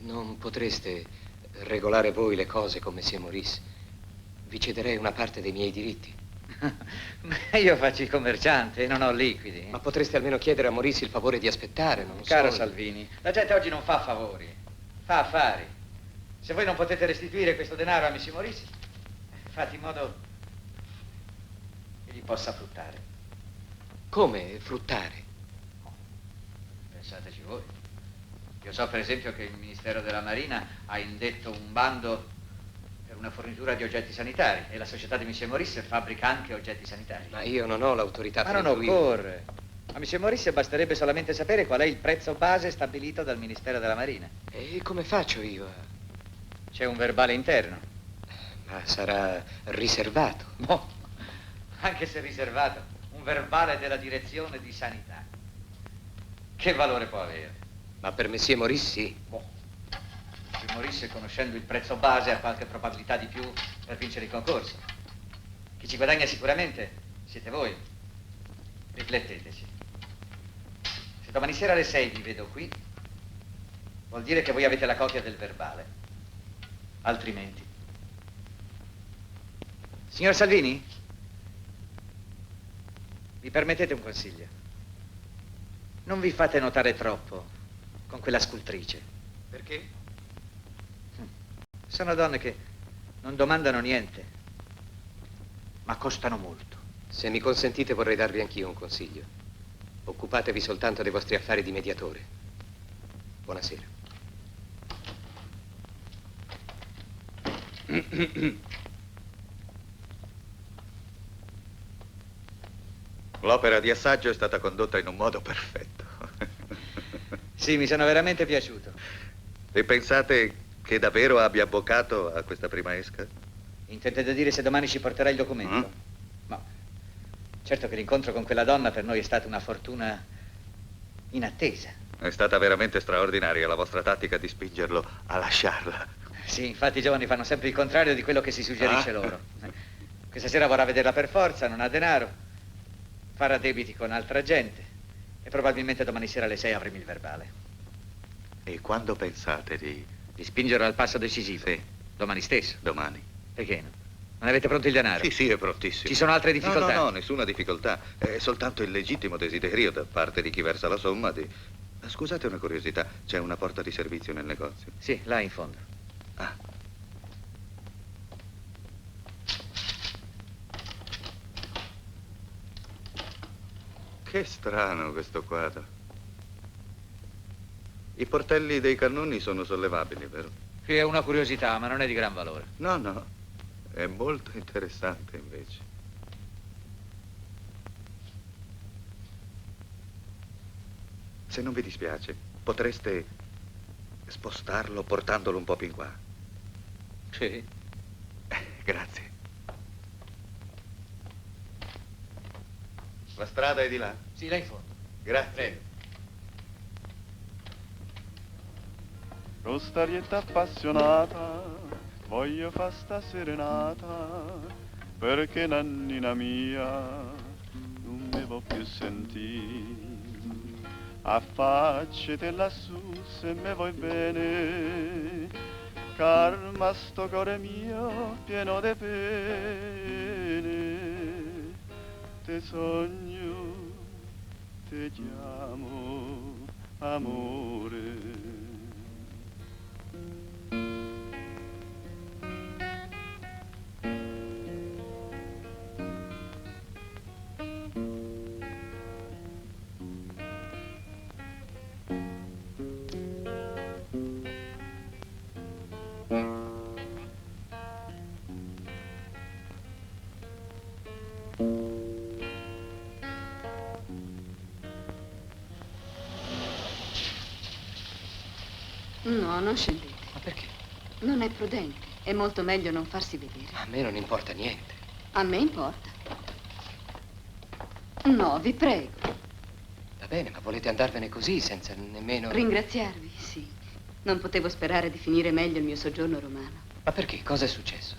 S4: non potreste regolare voi le cose con Monsieur Maurice? Vi cederei una parte dei miei diritti.
S10: Ma io faccio il commerciante e non ho liquidi.
S4: Ma potreste almeno chiedere a Maurice il favore di aspettare, non
S10: Caro
S4: so...
S10: Salvini, la gente oggi non fa favori, fa affari. Se voi non potete restituire questo denaro a Monsieur Maurice, fate in modo che gli possa fruttare.
S4: Come fruttare?
S10: Pensateci voi. Io so per esempio che il Ministero della Marina ha indetto un bando per una fornitura di oggetti sanitari e la società di Monsieur Maurice fabbrica anche oggetti sanitari.
S4: Ma io non ho l'autorità per
S10: Ma non
S4: influire.
S10: occorre. A Monsieur Maurice basterebbe solamente sapere qual è il prezzo base stabilito dal Ministero della Marina.
S4: E come faccio io a...
S10: C'è un verbale interno.
S4: Ma sarà riservato?
S10: No, anche se riservato, un verbale della direzione di sanità. Che valore può avere?
S4: Ma per Monsieur Maurice sì.
S10: Monsieur Maurice, conoscendo il prezzo base, ha qualche probabilità di più per vincere il concorso. Chi ci guadagna sicuramente siete voi. Rifletteteci. Se domani sera alle 6 vi vedo qui, vuol dire che voi avete la copia del verbale. Altrimenti. Signor Salvini? Mi permettete un consiglio? Non vi fate notare troppo con quella scultrice.
S4: Perché?
S10: Sono donne che non domandano niente, ma costano molto.
S4: Se mi consentite vorrei darvi anch'io un consiglio. Occupatevi soltanto dei vostri affari di mediatore. Buonasera.
S11: L'opera di assaggio è stata condotta in un modo perfetto.
S10: Sì, mi sono veramente piaciuto.
S11: E pensate che davvero abbia avvocato a questa prima esca?
S10: Intendete dire se domani ci porterà il documento? No. Certo che l'incontro con quella donna per noi è stata una fortuna inattesa.
S11: È stata veramente straordinaria la vostra tattica di spingerlo a lasciarla.
S10: Sì, infatti i giovani fanno sempre il contrario di quello che si suggerisce loro. Questa sera vorrà vederla per forza, non ha denaro, farà debiti con altra gente e probabilmente domani sera alle 6 avremo il verbale.
S11: E quando pensate di...
S10: Di spingerlo al passo decisivo?
S11: Sì.
S10: Domani stesso.
S11: Domani.
S10: Perché no? Non avete pronto il denaro?
S11: Sì, è prontissimo.
S10: Ci sono altre difficoltà?
S11: No, nessuna difficoltà. È soltanto il legittimo desiderio da parte di chi versa la somma di... Scusate una curiosità, c'è una porta di servizio nel negozio?
S10: Sì, là in fondo.
S11: Ah. Che strano questo quadro. I portelli dei cannoni sono sollevabili, vero?
S10: Qui è una curiosità, ma non è di gran valore.
S11: No, è molto interessante invece. Se non vi dispiace, potreste spostarlo portandolo un po' più in qua.
S10: Sì.
S11: Grazie. La strada è di là?
S10: Sì, là in fondo.
S11: Grazie.
S10: Prego.
S13: Rostarietta appassionata, voglio fa sta serenata, perché nannina mia non mi può più sentire. Affacciate lassù se me vuoi bene, calma sto cuore mio pieno di pene. Te sogno, te chiamo amore.
S12: No, non scendete.
S4: Ma perché?
S12: Non è prudente. È molto meglio non farsi vedere.
S4: A me non importa niente.
S12: A me importa. No, vi prego.
S4: Va bene, ma volete andarvene così, senza nemmeno...
S12: Ringraziarvi, sì. Non potevo sperare di finire meglio il mio soggiorno romano.
S4: Ma perché? Cosa è successo?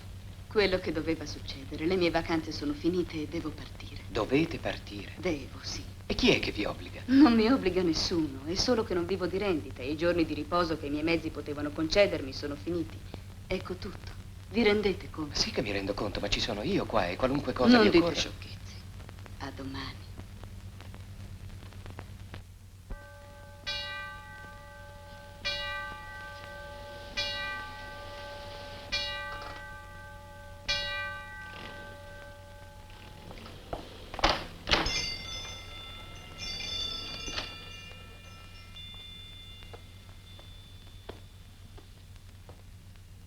S12: Quello che doveva succedere. Le mie vacanze sono finite e devo partire.
S4: Dovete partire?
S12: Devo, sì.
S4: E chi è che vi obbliga?
S12: Non mi obbliga nessuno. È solo che non vivo di rendita e i giorni di riposo che i miei mezzi potevano concedermi sono finiti. Ecco tutto. Vi rendete conto?
S4: Sì che mi rendo conto, ma ci sono io qua e qualunque cosa
S12: Non
S4: vi
S12: dite
S4: occorra...
S12: sciocchezze. A domani.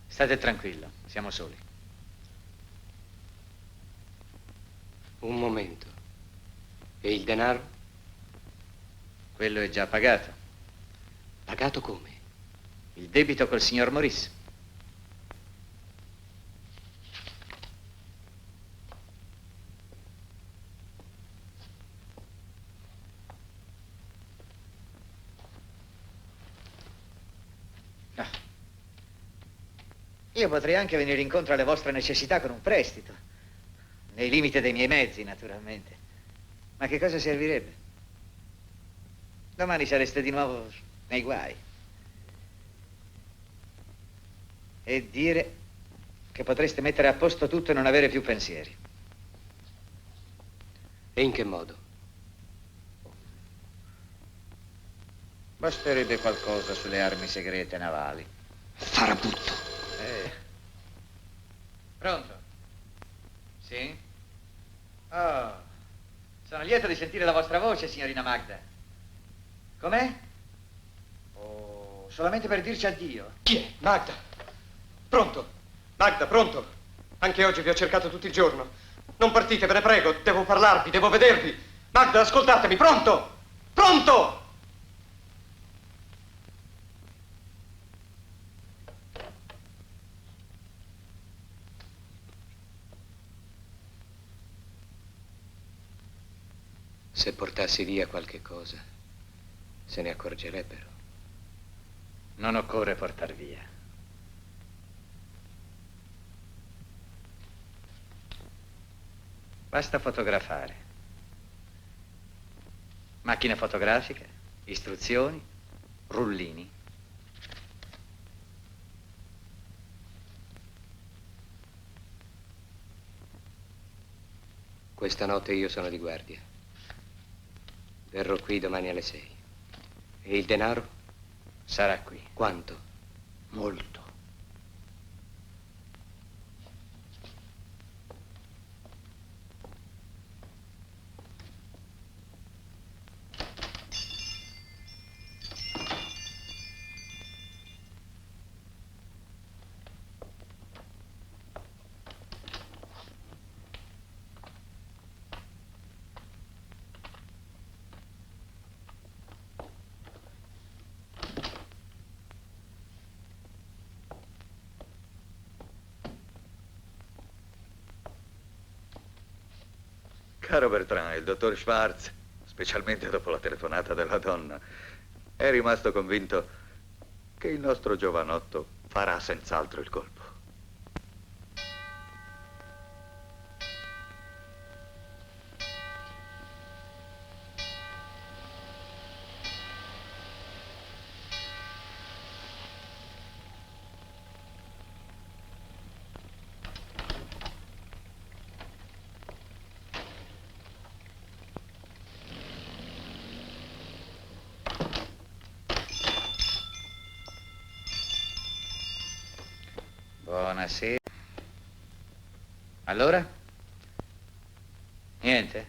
S10: State tranquillo, siamo soli.
S4: Un momento. E il denaro?
S10: Quello è già pagato.
S4: Pagato come?
S10: Il debito col signor Maurice. Io potrei anche venire incontro alle vostre necessità con un prestito, nei limiti dei miei mezzi, naturalmente. Ma che cosa servirebbe? Domani sareste di nuovo nei guai. E dire che potreste mettere a posto tutto e non avere più pensieri.
S4: E in che modo?
S10: Basterebbe qualcosa sulle armi segrete navali.
S4: Farabutto.
S10: Pronto? Sì? Oh, sono lieto di sentire la vostra voce, signorina Magda. Com'è? Oh, solamente per dirci addio.
S14: Chi è? Magda. Pronto? Magda, pronto? Anche oggi vi ho cercato tutto il giorno. Non partite, ve ne prego. Devo parlarvi, devo vedervi. Magda, ascoltatemi. Pronto? Pronto?
S4: Se portassi via qualche cosa, se ne accorgerebbero.
S10: Non occorre portar via. Basta fotografare. Macchine fotografiche, istruzioni, rullini.
S4: Questa notte io sono di guardia. Verrò qui domani alle 6. E il denaro?
S10: Sarà qui.
S4: Quanto?
S10: Molto.
S11: Caro Bertrand, il dottor Schwartz, specialmente dopo la telefonata della donna, è rimasto convinto che il nostro giovanotto farà senz'altro il colpo.
S10: Buonasera. Allora? Niente?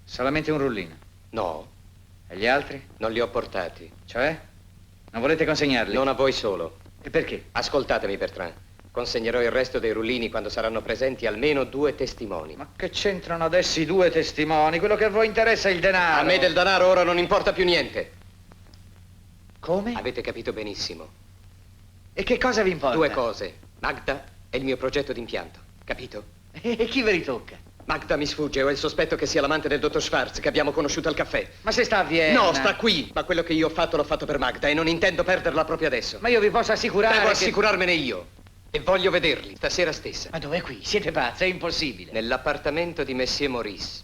S10: Solamente un rullino?
S4: No.
S10: E gli altri?
S4: Non li ho portati.
S10: Cioè? Non volete consegnarli?
S4: Non a voi solo.
S10: E perché?
S4: Ascoltatemi, Bertrand. Consegnerò il resto dei rullini quando saranno presenti almeno 2 testimoni.
S10: Ma che c'entrano adesso i 2 testimoni? Quello che a voi interessa è il denaro.
S4: A me del denaro ora non importa più niente.
S10: Come?
S4: Avete capito benissimo.
S10: E che cosa vi importa?
S4: 2 cose. Magda e il mio progetto d'impianto. Capito?
S10: E chi ve li tocca?
S4: Magda mi sfugge, ho il sospetto che sia l'amante del dottor Schwartz che abbiamo conosciuto al caffè.
S10: Ma se sta a Vienna...
S4: No, sta qui. Ma quello che io ho fatto l'ho fatto per Magda e non intendo perderla proprio adesso.
S10: Ma io vi posso assicurare
S4: Devo
S10: che...
S4: assicurarmene io. E voglio vederli, stasera stessa.
S10: Ma dov'è qui? Siete pazzi, è impossibile.
S4: Nell'appartamento di Monsieur Maurice.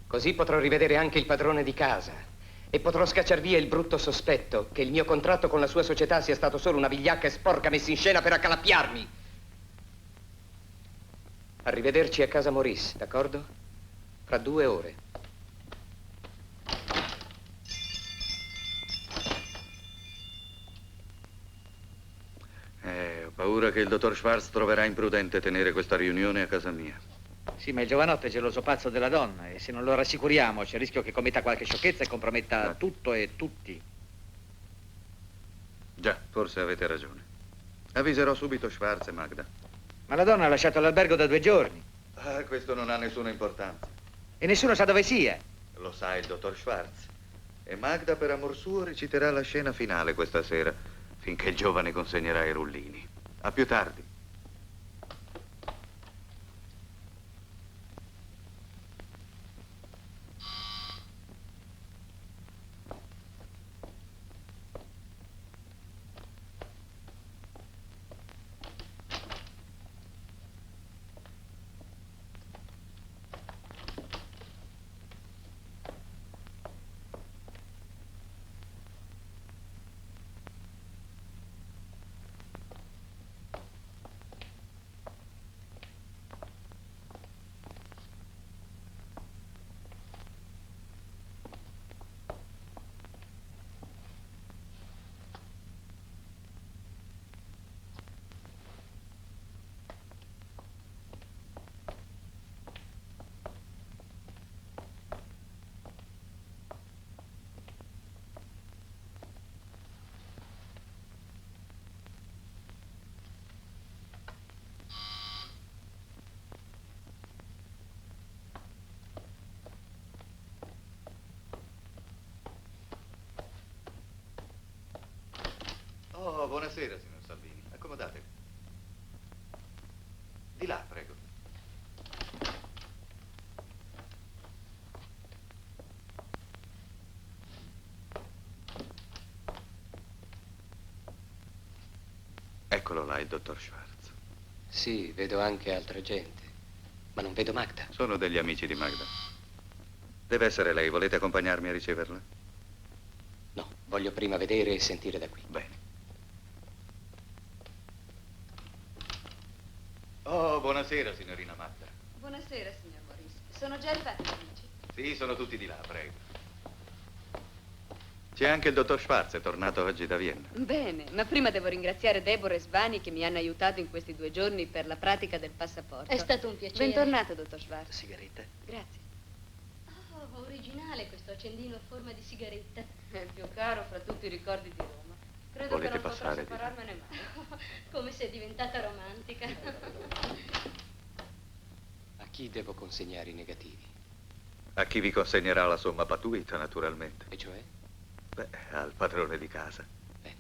S4: Così potrò rivedere anche il padrone di casa. E potrò scacciar via il brutto sospetto che il mio contratto con la sua società sia stato solo una vigliacca e sporca messa in scena per accalappiarmi. Arrivederci a casa Maurice, d'accordo? Fra 2 ore.
S11: Ho paura che il dottor Schwartz troverà imprudente tenere questa riunione a casa mia.
S10: Sì, ma il giovanotto è geloso pazzo della donna e se non lo rassicuriamo c'è il rischio che commetta qualche sciocchezza e comprometta tutto e tutti.
S11: Già, forse avete ragione. Avviserò subito Schwartz e Magda.
S10: Ma la donna ha lasciato l'albergo da 2 giorni.
S11: Ah, questo non ha nessuna importanza.
S10: E nessuno sa dove sia.
S11: Lo sa il dottor Schwartz. E Magda, per amor suo, reciterà la scena finale questa sera, finché il giovane consegnerà i rullini. A più tardi. Oh, buonasera, signor Salvini. Accomodatevi. Di là, prego. Eccolo là, il dottor Schwartz.
S4: Sì, vedo anche altra gente. Ma non vedo Magda.
S11: Sono degli amici di Magda. Deve essere lei. Volete accompagnarmi a riceverla?
S4: No, voglio prima vedere e sentire da qui.
S11: Bene.
S3: Oh, buonasera, signorina Magda.
S12: Buonasera, signor Maurice. Sono già arrivati gli amici?
S3: Sì, sono tutti di là, prego. C'è anche il dottor Schwarz, è tornato oggi da Vienna.
S12: Bene, ma prima devo ringraziare Deborah e Svani che mi hanno aiutato in questi 2 giorni per la pratica del passaporto.
S9: È stato un piacere.
S12: Bentornato, dottor Schwarz.
S6: Sigaretta?
S12: Grazie.
S9: Oh, originale questo accendino a forma di sigaretta.
S12: È il più caro fra tutti i ricordi di Roma. Credo
S3: Volete
S12: che non
S3: passare,
S12: potrò separarmene mai.
S9: Come sei diventata romantica.
S4: A chi devo consegnare i negativi?
S11: A chi vi consegnerà la somma patuita, naturalmente.
S4: E cioè?
S11: Beh, al padrone di casa.
S4: Bene.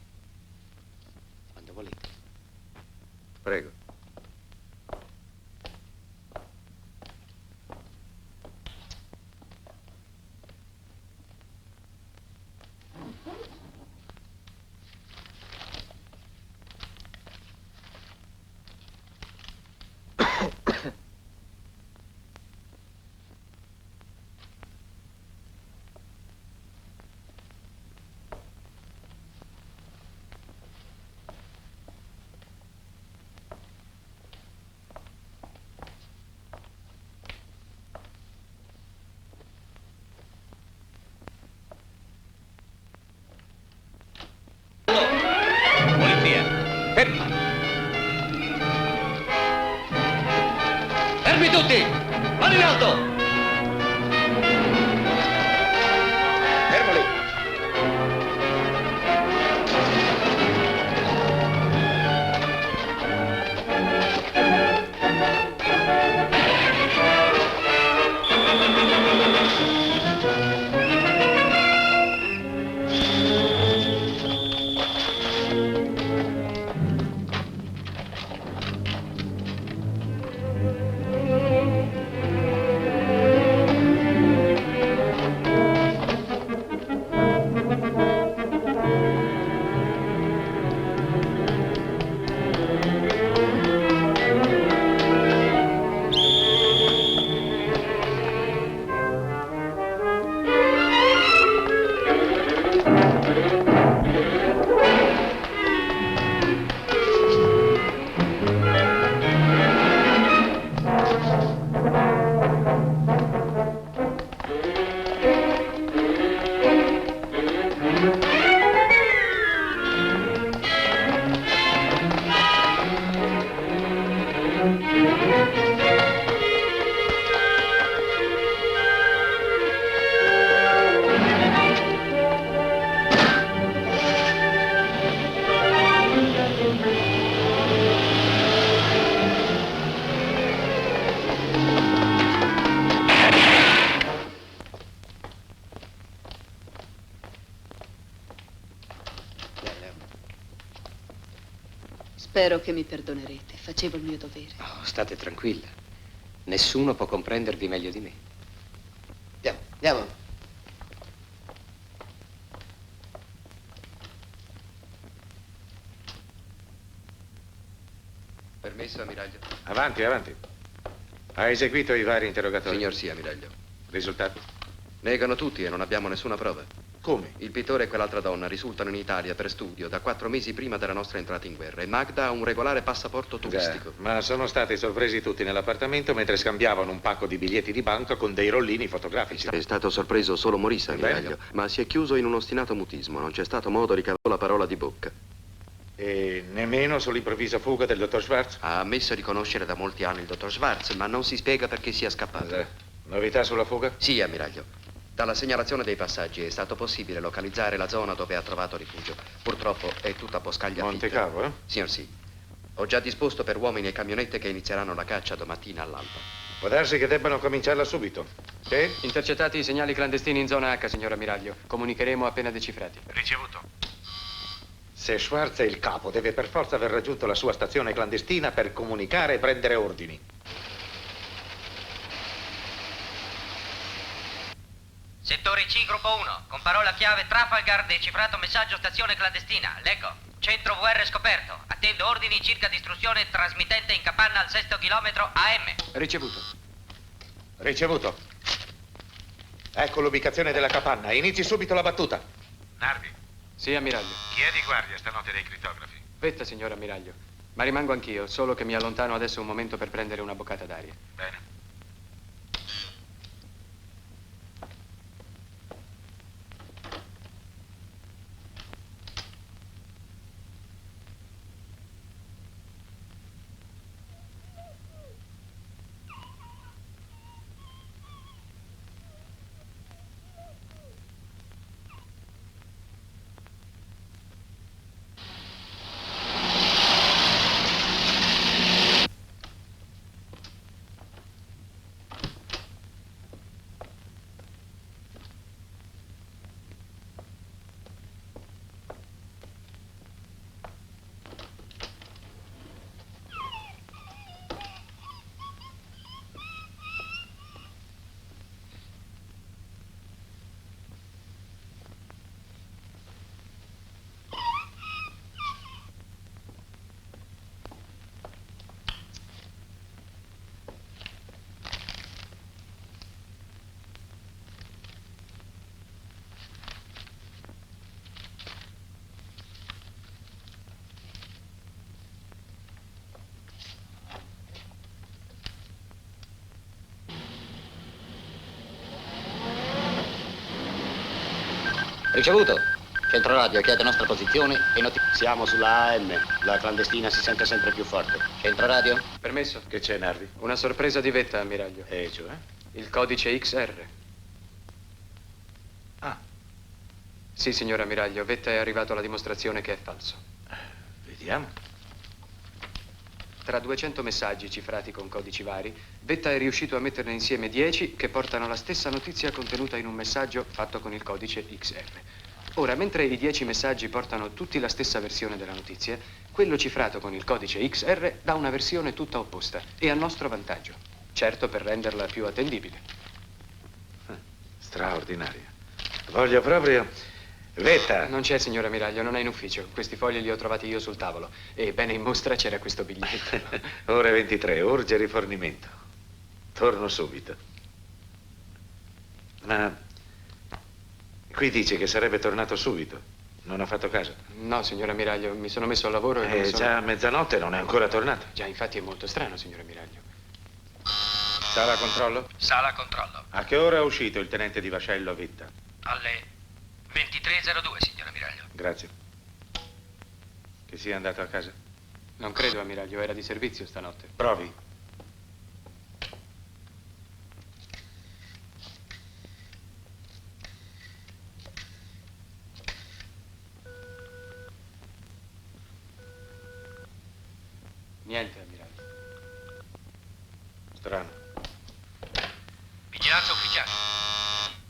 S4: Quando volete.
S11: Prego.
S6: Polizia, fermi! Fermi tutti! Mani in alto!
S3: Fermo lì!
S12: Spero che mi perdonerete. Facevo il mio dovere.
S4: Oh, state tranquilla. Nessuno può comprendervi meglio di me.
S10: Andiamo, andiamo.
S2: Permesso, ammiraglio?
S3: Avanti, avanti. Ha eseguito i vari interrogatori?
S2: Signor sì, ammiraglio.
S3: Risultati?
S2: Negano tutti e non abbiamo nessuna prova.
S3: Come?
S2: Il pittore e quell'altra donna risultano in Italia per studio da 4 mesi prima della nostra entrata in guerra e Magda ha un regolare passaporto turistico.
S3: Già, ma sono stati sorpresi tutti nell'appartamento mentre scambiavano un pacco di biglietti di banca con dei rollini fotografici.
S2: È stato sorpreso solo Maurice, ammiraglio,
S3: Bello.
S2: ma si è chiuso in un ostinato mutismo. Non c'è stato modo di cavare la parola di bocca.
S3: E nemmeno sull'improvvisa fuga del dottor Schwarz?
S2: Ha ammesso di conoscere da molti anni il dottor Schwarz, ma non si spiega perché sia scappato.
S3: Novità sulla fuga?
S2: Sì, ammiraglio. Dalla segnalazione dei passaggi è stato possibile localizzare la zona dove ha trovato rifugio. Purtroppo è tutta boscaglia
S3: Monte
S2: fitta.
S3: Cavo, eh?
S2: Signor sì. Ho già disposto per uomini e camionette che inizieranno la caccia domattina all'alba.
S3: Può darsi che debbano cominciarla subito. Sì?
S2: Intercettati i segnali clandestini in zona H, signor ammiraglio. Comunicheremo appena decifrati.
S3: Ricevuto. Se Schwarz è il capo, deve per forza aver raggiunto la sua stazione clandestina per comunicare e prendere ordini.
S7: Settore C, gruppo 1, con parola chiave Trafalgar, decifrato messaggio stazione clandestina. Leggo. Centro VR scoperto. Attendo ordini circa distruzione trasmittente in capanna al 6° chilometro AM.
S2: Ricevuto.
S3: Ricevuto. Ecco l'ubicazione della capanna. Inizi subito la battuta.
S15: Nardi,
S2: Sì, ammiraglio.
S15: chi è di guardia stanotte dei criptografi?
S2: Vetta, signor ammiraglio. Ma rimango anch'io, solo che mi allontano adesso un momento per prendere una boccata d'aria.
S3: Bene.
S6: Ricevuto. Centro radio chiede nostra posizione e
S15: Siamo sulla AM. La clandestina si sente sempre più forte.
S6: Centro radio?
S2: Permesso?
S3: Che c'è, Nardi?
S2: Una sorpresa di vetta, ammiraglio.
S3: E cioè?
S2: Il codice XR.
S3: Ah.
S2: Sì, signor ammiraglio, Vetta è arrivato alla dimostrazione che è falso.
S3: Vediamo.
S2: Tra 200 messaggi cifrati con codici vari, Vetta è riuscito a metterne insieme 10 che portano la stessa notizia contenuta in un messaggio fatto con il codice XR. Ora, mentre i 10 messaggi portano tutti la stessa versione della notizia, quello cifrato con il codice XR dà una versione tutta opposta e a nostro vantaggio. Certo, per renderla più attendibile.
S3: Straordinario. Voglio proprio... Vetta!
S2: Non c'è, signor ammiraglio, non è in ufficio. Questi fogli li ho trovati io sul tavolo. E bene in mostra c'era questo biglietto.
S3: Ore 23, urge rifornimento. Torno subito. Ma qui dice che sarebbe tornato subito. Non ha fatto caso?
S2: No, signor ammiraglio, mi sono messo al lavoro e...
S3: È già mezzanotte e non è ancora tornato.
S2: Già, infatti è molto strano, signor ammiraglio.
S3: Sala controllo?
S7: Sala controllo.
S3: A che ora è uscito il tenente di vascello Vetta?
S7: Alle 23:02, signor ammiraglio.
S3: Grazie. Che sia andato a casa?
S2: Non credo, ammiraglio, era di servizio stanotte.
S3: Provi.
S2: Niente, ammiraglio.
S3: Strano.
S7: Vigilanza ufficiale.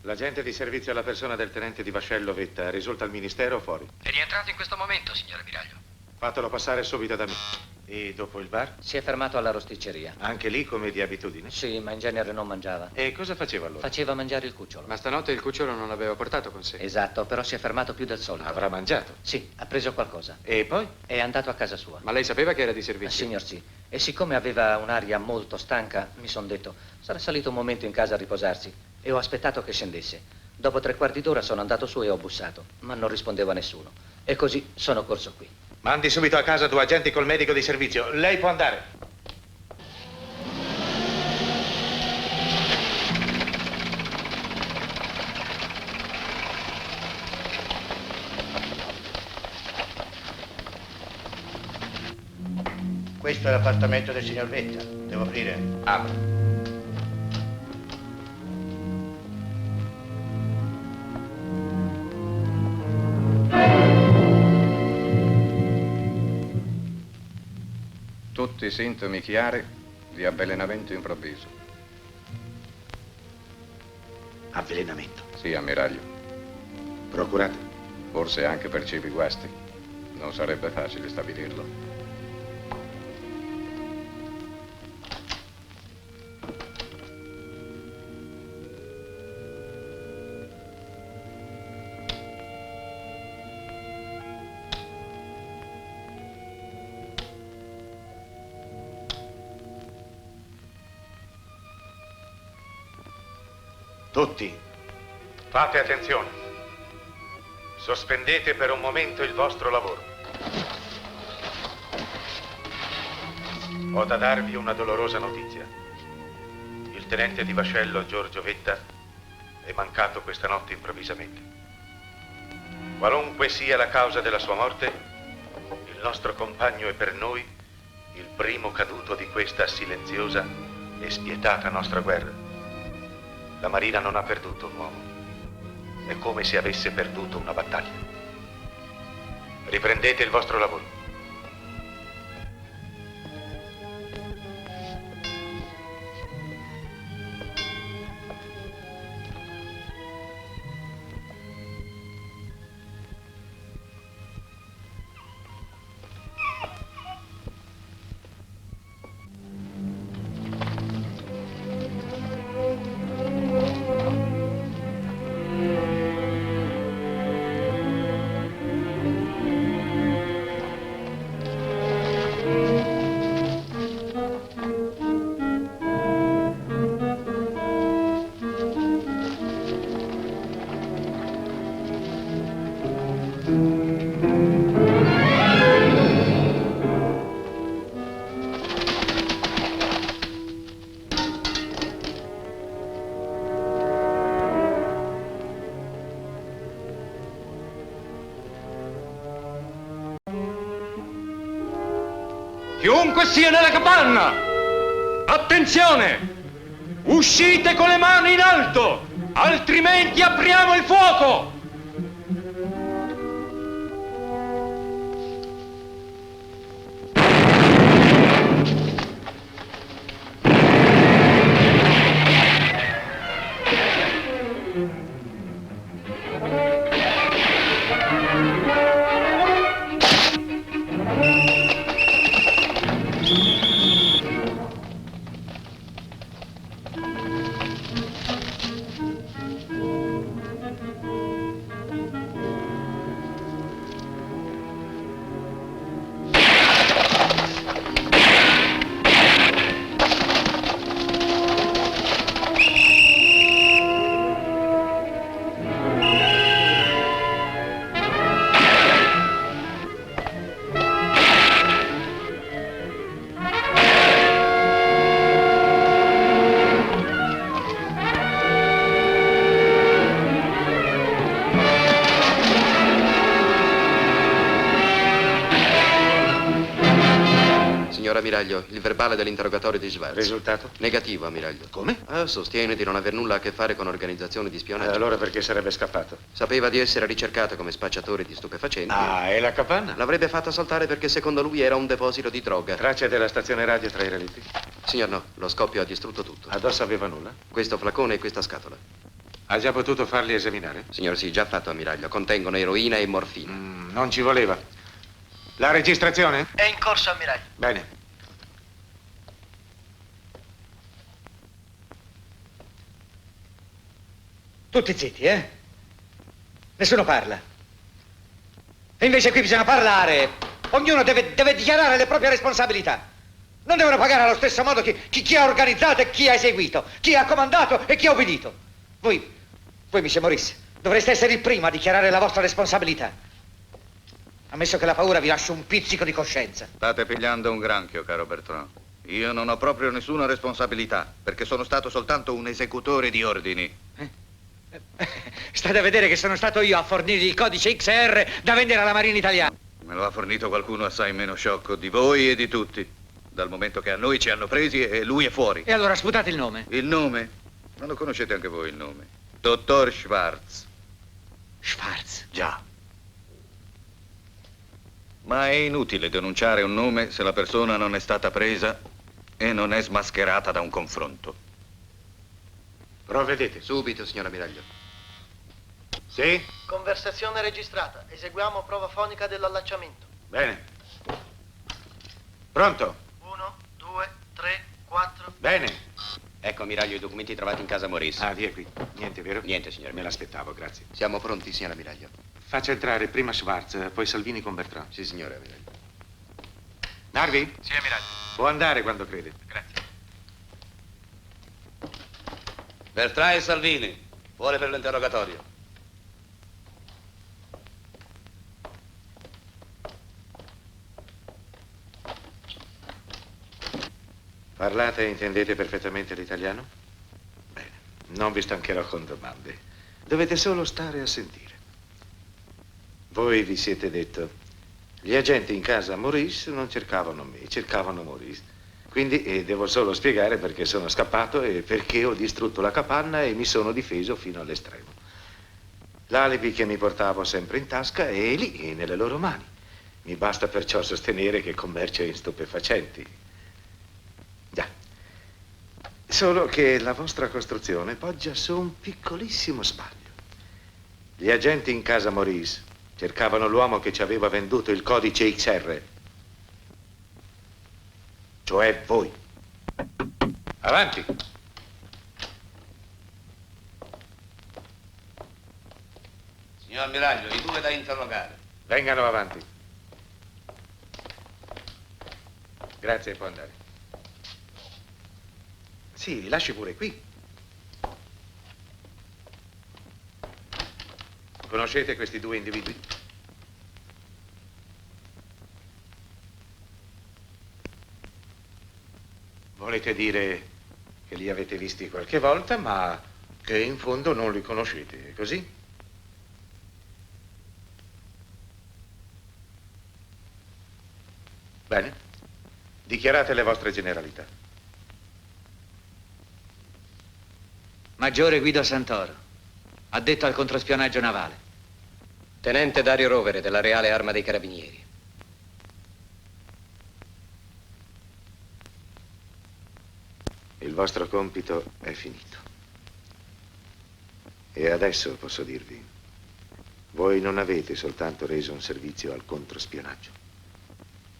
S3: L'agente di servizio alla persona del tenente di vascello Vetta risulta al ministero o fuori?
S7: È rientrato in questo momento, signor ammiraglio.
S3: Fatelo passare subito da me. E dopo il bar?
S5: Si è fermato alla rosticceria.
S3: Anche lì come di abitudine?
S5: Sì, ma in genere non mangiava.
S3: E cosa faceva allora?
S5: Faceva mangiare il cucciolo.
S2: Ma stanotte il cucciolo non l'aveva portato con sé.
S5: Esatto, però si è fermato più del solito.
S3: Avrà mangiato?
S5: Sì, ha preso qualcosa.
S3: E poi?
S5: È andato a casa sua.
S2: Ma lei sapeva che era di servizio?
S5: Signor sì. E siccome aveva un'aria molto stanca, mi son detto, sarà salito un momento in casa a riposarsi. E ho aspettato che scendesse. Dopo 3/4 d'ora sono andato su e ho bussato, ma non rispondeva nessuno. E così sono corso qui.
S3: Mandi subito a casa 2 agenti col medico di servizio. Lei può andare.
S15: Questo è l'appartamento del signor Vetta. Devo aprire?
S3: Apri.
S16: Tutti sintomi chiari di avvelenamento improvviso.
S3: Avvelenamento?
S16: Sì, ammiraglio.
S3: Procurato?
S16: Forse anche per cibi guasti. Non sarebbe facile stabilirlo.
S3: Tutti, fate attenzione. Sospendete per un momento il vostro lavoro. Ho da darvi una dolorosa notizia. Il tenente di vascello Giorgio Vetta è mancato questa notte improvvisamente. Qualunque sia la causa della sua morte, il nostro compagno è per noi il primo caduto di questa silenziosa e spietata nostra guerra. La Marina non ha perduto un uomo. È come se avesse perduto una battaglia. Riprendete il vostro lavoro.
S17: Chiunque sia nella capanna, attenzione! Uscite con le mani in alto, altrimenti apriamo il fuoco!
S2: Ammiraglio, il verbale dell'interrogatorio di Schwarz.
S3: Risultato?
S2: Negativo, ammiraglio.
S3: Come?
S2: Sostiene di non aver nulla a che fare con organizzazioni di spionaggio.
S3: Allora perché sarebbe scappato?
S2: Sapeva di essere ricercato come spacciatore di stupefacenti.
S3: Ah, e la capanna?
S2: L'avrebbe fatta saltare perché secondo lui era un deposito di droga.
S3: Tracce della stazione radio tra i relitti?
S2: Signor no, lo scoppio ha distrutto tutto.
S3: Addosso aveva nulla?
S2: Questo flacone e questa scatola.
S3: Ha già potuto farli esaminare?
S2: Signor sì, già fatto, ammiraglio. Contengono eroina e morfina.
S3: Non ci voleva. La registrazione?
S7: È in corso, ammiraglio.
S3: Bene.
S10: Tutti zitti, eh? Nessuno parla. E invece qui bisogna parlare. Ognuno deve dichiarare le proprie responsabilità. Non devono pagare allo stesso modo chi ha organizzato e chi ha eseguito, chi ha comandato e chi ha obbedito. Voi, Monsieur Maurice, dovreste essere il primo a dichiarare la vostra responsabilità. Ammesso che la paura vi lasci un pizzico di coscienza.
S11: State pigliando un granchio, caro Bertrand. Io non ho proprio nessuna responsabilità, perché sono stato soltanto un esecutore di ordini.
S10: State a vedere che sono stato io a fornirgli il codice XR da vendere alla Marina italiana.
S11: Me lo ha fornito qualcuno assai meno sciocco di voi e di tutti. Dal momento che a noi ci hanno presi e lui è fuori.
S10: E allora sputate il nome.
S11: Il nome? Non lo conoscete anche voi il nome? Dottor Schwarz.
S10: Schwarz?
S11: Già. Ma è inutile denunciare un nome se la persona non è stata presa e non è smascherata da un confronto.
S3: Provvedete.
S2: Subito, signor ammiraglio.
S3: Sì?
S7: Conversazione registrata. Eseguiamo prova fonica dell'allacciamento.
S3: Bene. Pronto?
S7: 1, 2, 3, 4.
S3: Bene.
S1: Ecco, ammiraglio, i documenti trovati in casa Maurice.
S3: Ah, via qui. Niente, vero?
S1: Niente, signor.
S3: Me l'aspettavo, grazie.
S2: Siamo pronti, signor ammiraglio.
S3: Faccia entrare prima Schwarz, poi Salvini con Bertrand.
S2: Sì, signore ammiraglio.
S3: Narvi?
S7: Sì, ammiraglio.
S3: Può andare quando crede.
S7: Grazie.
S15: Bertrand e Salvini, fuori per l'interrogatorio.
S3: Parlate e intendete perfettamente l'italiano? Bene, non vi stancherò con domande. Dovete solo stare a sentire. Voi vi siete detto, gli agenti in casa Maurice non cercavano me, cercavano Maurice. Quindi devo solo spiegare perché sono scappato e perché ho distrutto la capanna e mi sono difeso fino all'estremo. L'alibi che mi portavo sempre in tasca è lì, nelle loro mani. Mi basta perciò sostenere che commercio in stupefacenti. Già. Solo che la vostra costruzione poggia su un piccolissimo sbaglio. Gli agenti in casa Maurice cercavano l'uomo che ci aveva venduto il codice XR. Cioè voi. Avanti.
S15: Signor Ammiraglio, i due da interrogare.
S3: Vengano avanti. Grazie, può andare. Sì, li lasci pure qui. Conoscete questi due individui? Volete dire che li avete visti qualche volta, ma che in fondo non li conoscete, è così? Bene. Dichiarate le vostre generalità.
S10: Maggiore Guido Santoro, addetto al controspionaggio navale.
S4: Tenente Dario Rovere, della Reale Arma dei Carabinieri.
S3: Il vostro compito è finito. E adesso posso dirvi, voi non avete soltanto reso un servizio al controspionaggio,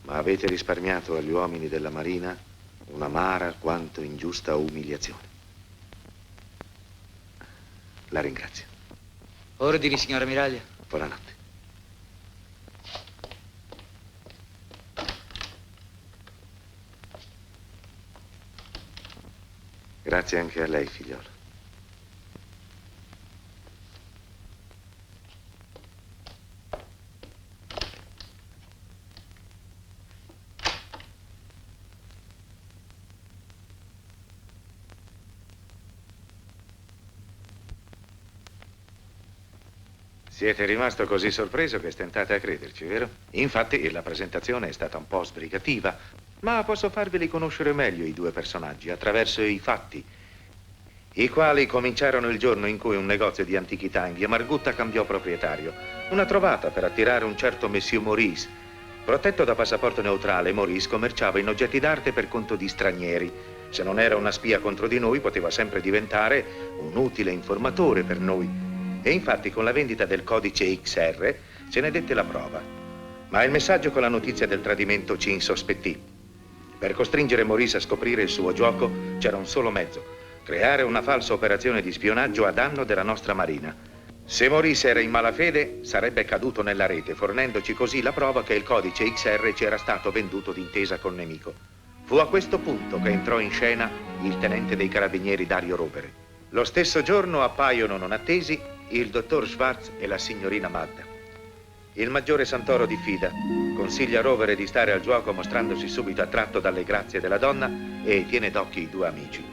S3: ma avete risparmiato agli uomini della Marina un'amara quanto ingiusta umiliazione. La ringrazio.
S10: Ordini, signor Ammiraglio.
S3: Buonanotte. Grazie anche a lei, figliolo. Siete rimasto così sorpreso che stentate a crederci, vero? Infatti la presentazione è stata un po' sbrigativa, ma posso farveli conoscere meglio i due personaggi attraverso i fatti, i quali cominciarono il giorno in cui un negozio di antichità in via Margutta cambiò proprietario. Una trovata per attirare un certo Monsieur Maurice. Protetto da passaporto neutrale, Maurice commerciava in oggetti d'arte per conto di stranieri. Se non era una spia contro di noi, poteva sempre diventare un utile informatore per noi. E infatti con la vendita del codice XR se ne dette la prova. Ma il messaggio con la notizia del tradimento ci insospettì. Per costringere Maurice a scoprire il suo gioco c'era un solo mezzo: creare una falsa operazione di spionaggio a danno della nostra Marina. Se Maurice era in malafede, sarebbe caduto nella rete, fornendoci così la prova che il codice XR ci era stato venduto d'intesa col nemico. Fu a questo punto che entrò in scena il tenente dei carabinieri Dario Rovere. Lo stesso giorno appaiono non attesi il dottor Schwartz e la signorina Magda. Il maggiore Santoro diffida, consiglia a Rovere di stare al gioco mostrandosi subito attratto dalle grazie della donna e tiene d'occhio i due amici.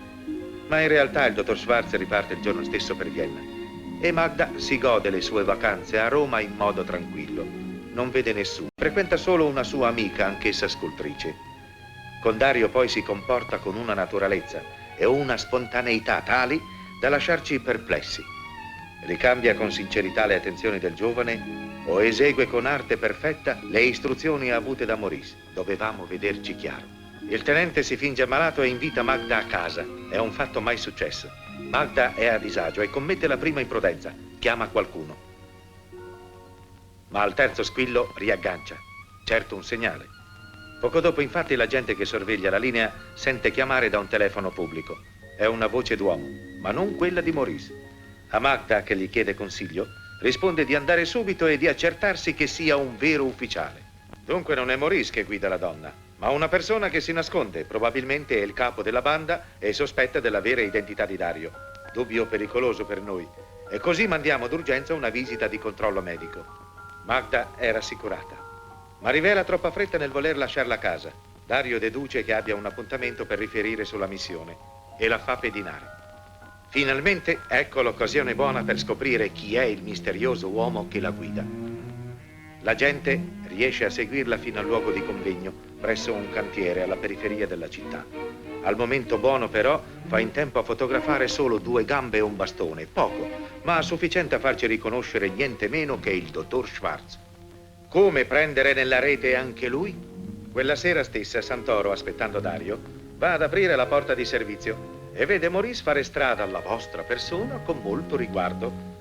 S3: Ma in realtà il dottor Schwartz riparte il giorno stesso per Vienna e Magda si gode le sue vacanze a Roma in modo tranquillo. Non vede nessuno, frequenta solo una sua amica, anch'essa scultrice. Con Dario poi si comporta con una naturalezza e una spontaneità tali da lasciarci perplessi. Ricambia con sincerità le attenzioni del giovane o esegue con arte perfetta le istruzioni avute da Maurice. Dovevamo vederci chiaro. Il tenente si finge ammalato e invita Magda a casa. È un fatto mai successo. Magda è a disagio e commette la prima imprudenza. Chiama qualcuno. Ma al terzo squillo riaggancia. Certo un segnale. Poco dopo, infatti, la gente che sorveglia la linea sente chiamare da un telefono pubblico. È una voce d'uomo, ma non quella di Maurice. A Magda, che gli chiede consiglio, risponde di andare subito e di accertarsi che sia un vero ufficiale. Dunque non è Maurice che guida la donna, ma una persona che si nasconde, probabilmente è il capo della banda e sospetta della vera identità di Dario. Dubbio pericoloso per noi. E così mandiamo d'urgenza una visita di controllo medico. Magda è rassicurata, ma rivela troppa fretta nel voler lasciare la casa. Dario deduce che abbia un appuntamento per riferire sulla missione e la fa pedinare. Finalmente ecco l'occasione buona per scoprire chi è il misterioso uomo che la guida. La gente riesce a seguirla fino al luogo di convegno, presso un cantiere alla periferia della città. Al momento buono, però, fa in tempo a fotografare solo 2 gambe e un bastone, poco, ma sufficiente a farci riconoscere niente meno che il dottor Schwartz. Come prendere nella rete anche lui? Quella sera stessa, Santoro, aspettando Dario, va ad aprire la porta di servizio e vede Maurice fare strada alla vostra persona con molto riguardo.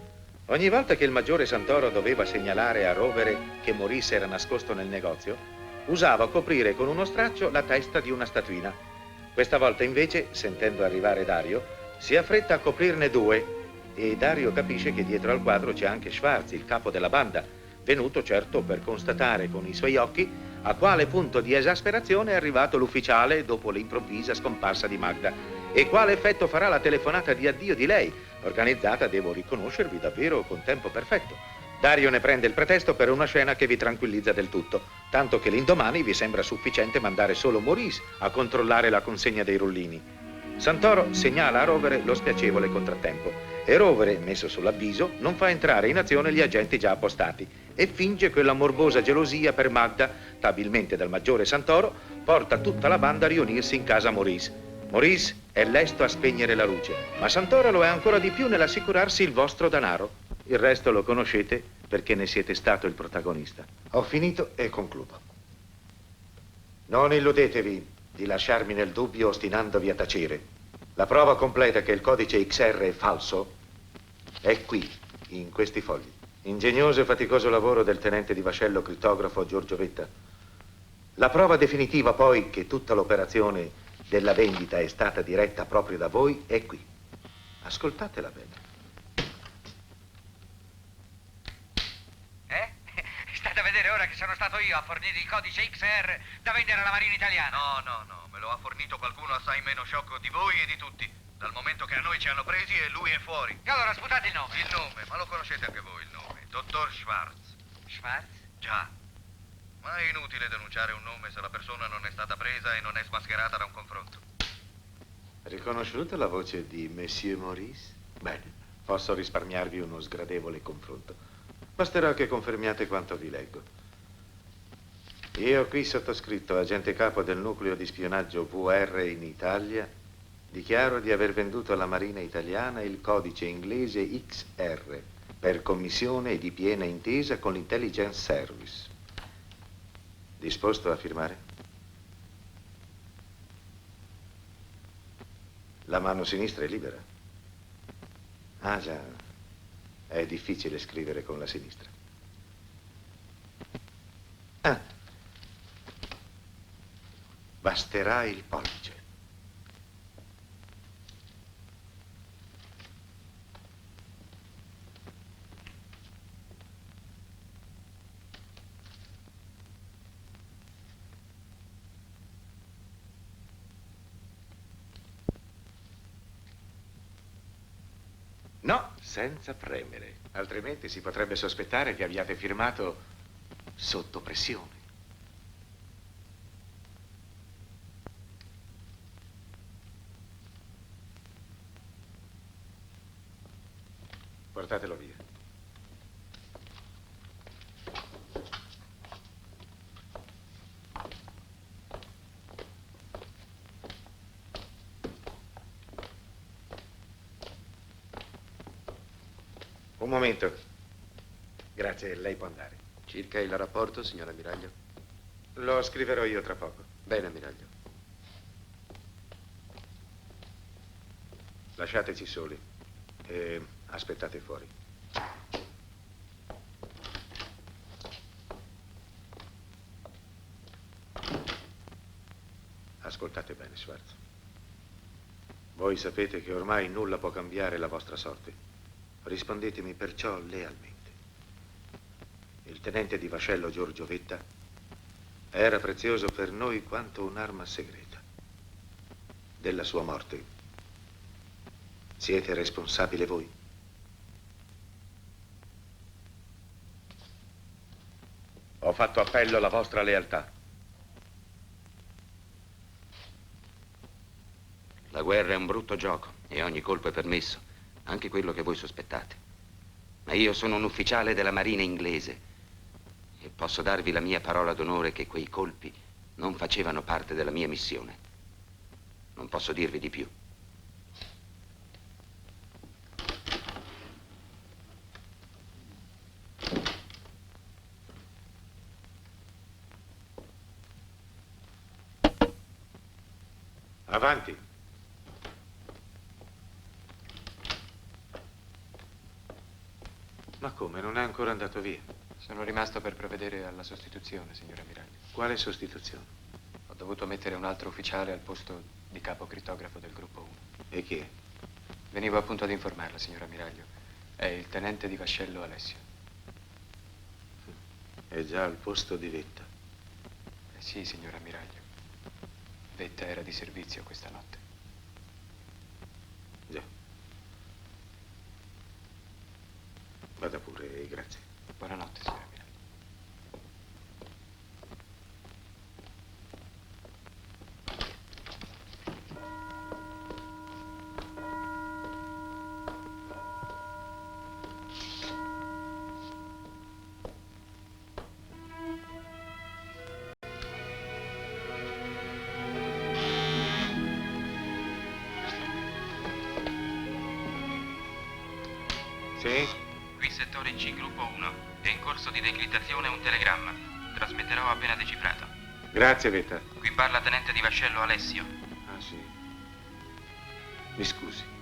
S3: Ogni volta che il maggiore Santoro doveva segnalare a Rovere che Maurice era nascosto nel negozio, usava coprire con uno straccio la testa di una statuina. Questa volta invece, sentendo arrivare Dario, si affretta a coprirne 2 e Dario capisce che dietro al quadro c'è anche Schwartz, il capo della banda, venuto certo per constatare con i suoi occhi a quale punto di esasperazione è arrivato l'ufficiale dopo l'improvvisa scomparsa di Magda e quale effetto farà la telefonata di addio di lei, organizzata, devo riconoscervi, davvero con tempo perfetto. Dario ne prende il pretesto per una scena che vi tranquillizza del tutto, tanto che l'indomani vi sembra sufficiente mandare solo Maurice a controllare la consegna dei rullini. Santoro segnala a Rovere lo spiacevole contrattempo e Rovere, messo sull'avviso, non fa entrare in azione gli agenti già appostati e finge che la morbosa gelosia per Magda, stabilmente dal maggiore Santoro, porta tutta la banda a riunirsi in casa Maurice. Maurice è lesto a spegnere la luce, ma Santoro lo è ancora di più nell'assicurarsi il vostro denaro. Il resto lo conoscete perché ne siete stato il protagonista. Ho finito e concludo. Non illudetevi di lasciarmi nel dubbio ostinandovi a tacere. La prova completa che il codice XR è falso è qui, in questi fogli. Ingegnoso e faticoso lavoro del tenente di vascello crittografo Giorgio Vetta. La prova definitiva poi che tutta l'operazione della vendita è stata diretta proprio da voi è qui. Ascoltatela bene.
S7: State a vedere ora che sono stato io a fornire il codice XR da vendere alla Marina Italiana.
S3: No, me lo ha fornito qualcuno assai meno sciocco di voi e di tutti. Dal momento che a noi ci hanno presi e lui è fuori.
S7: E allora sputate il nome.
S3: Il nome, ma lo conoscete anche voi il nome. Dottor Schwartz.
S7: Schwartz?
S3: Già. Ma è inutile denunciare un nome se la persona non è stata presa e non è smascherata da un confronto. Riconosciuta la voce di Monsieur Maurice? Bene, posso risparmiarvi uno sgradevole confronto. Basterà che confermiate quanto vi leggo. Io qui sottoscritto, agente capo del nucleo di spionaggio VR in Italia, dichiaro di aver venduto alla Marina Italiana il codice inglese XR per commissione e di piena intesa con l'Intelligence Service. Disposto a firmare? La mano sinistra è libera. Ah già. È difficile scrivere con la sinistra. Basterà il pollice. No, senza premere, altrimenti si potrebbe sospettare che abbiate firmato sotto pressione. Portatelo via. Un momento. Grazie, lei può andare.
S2: Circa il rapporto, signor ammiraglio?
S3: Lo scriverò io tra poco.
S2: Bene, ammiraglio.
S3: Lasciateci soli e aspettate fuori. Ascoltate bene, Schwartz. Voi sapete che ormai nulla può cambiare la vostra sorte. Rispondetemi perciò lealmente. Il tenente di vascello Giorgio Vetta era prezioso per noi quanto un'arma segreta. Della sua morte siete responsabile voi? Ho fatto appello alla vostra lealtà.
S1: La guerra è un brutto gioco e ogni colpo è permesso, anche quello che voi sospettate. Ma io sono un ufficiale della Marina inglese e posso darvi la mia parola d'onore che quei colpi non facevano parte della mia missione. Non posso dirvi di più.
S3: Avanti. Ma come? Non è ancora andato via?
S2: Sono rimasto per provvedere alla sostituzione, signor ammiraglio.
S3: Quale sostituzione?
S2: Ho dovuto mettere un altro ufficiale al posto di capo crittografo del gruppo 1.
S3: E chi è?
S2: Venivo appunto ad informarla, signor ammiraglio. È il tenente di vascello Alessio.
S3: È già al posto di Vetta.
S2: Sì, signor ammiraglio. Vetta era di servizio questa notte.
S3: Già. Vada pure, e grazie.
S2: Buonanotte, signor ammiraglio.
S3: Sì?
S1: Qui settore C, gruppo 1. È in corso di decrittazione un telegramma. Trasmetterò appena decifrato.
S3: Grazie, Vetta.
S1: Qui parla tenente di vascello Alessio.
S3: Ah, sì. Mi scusi.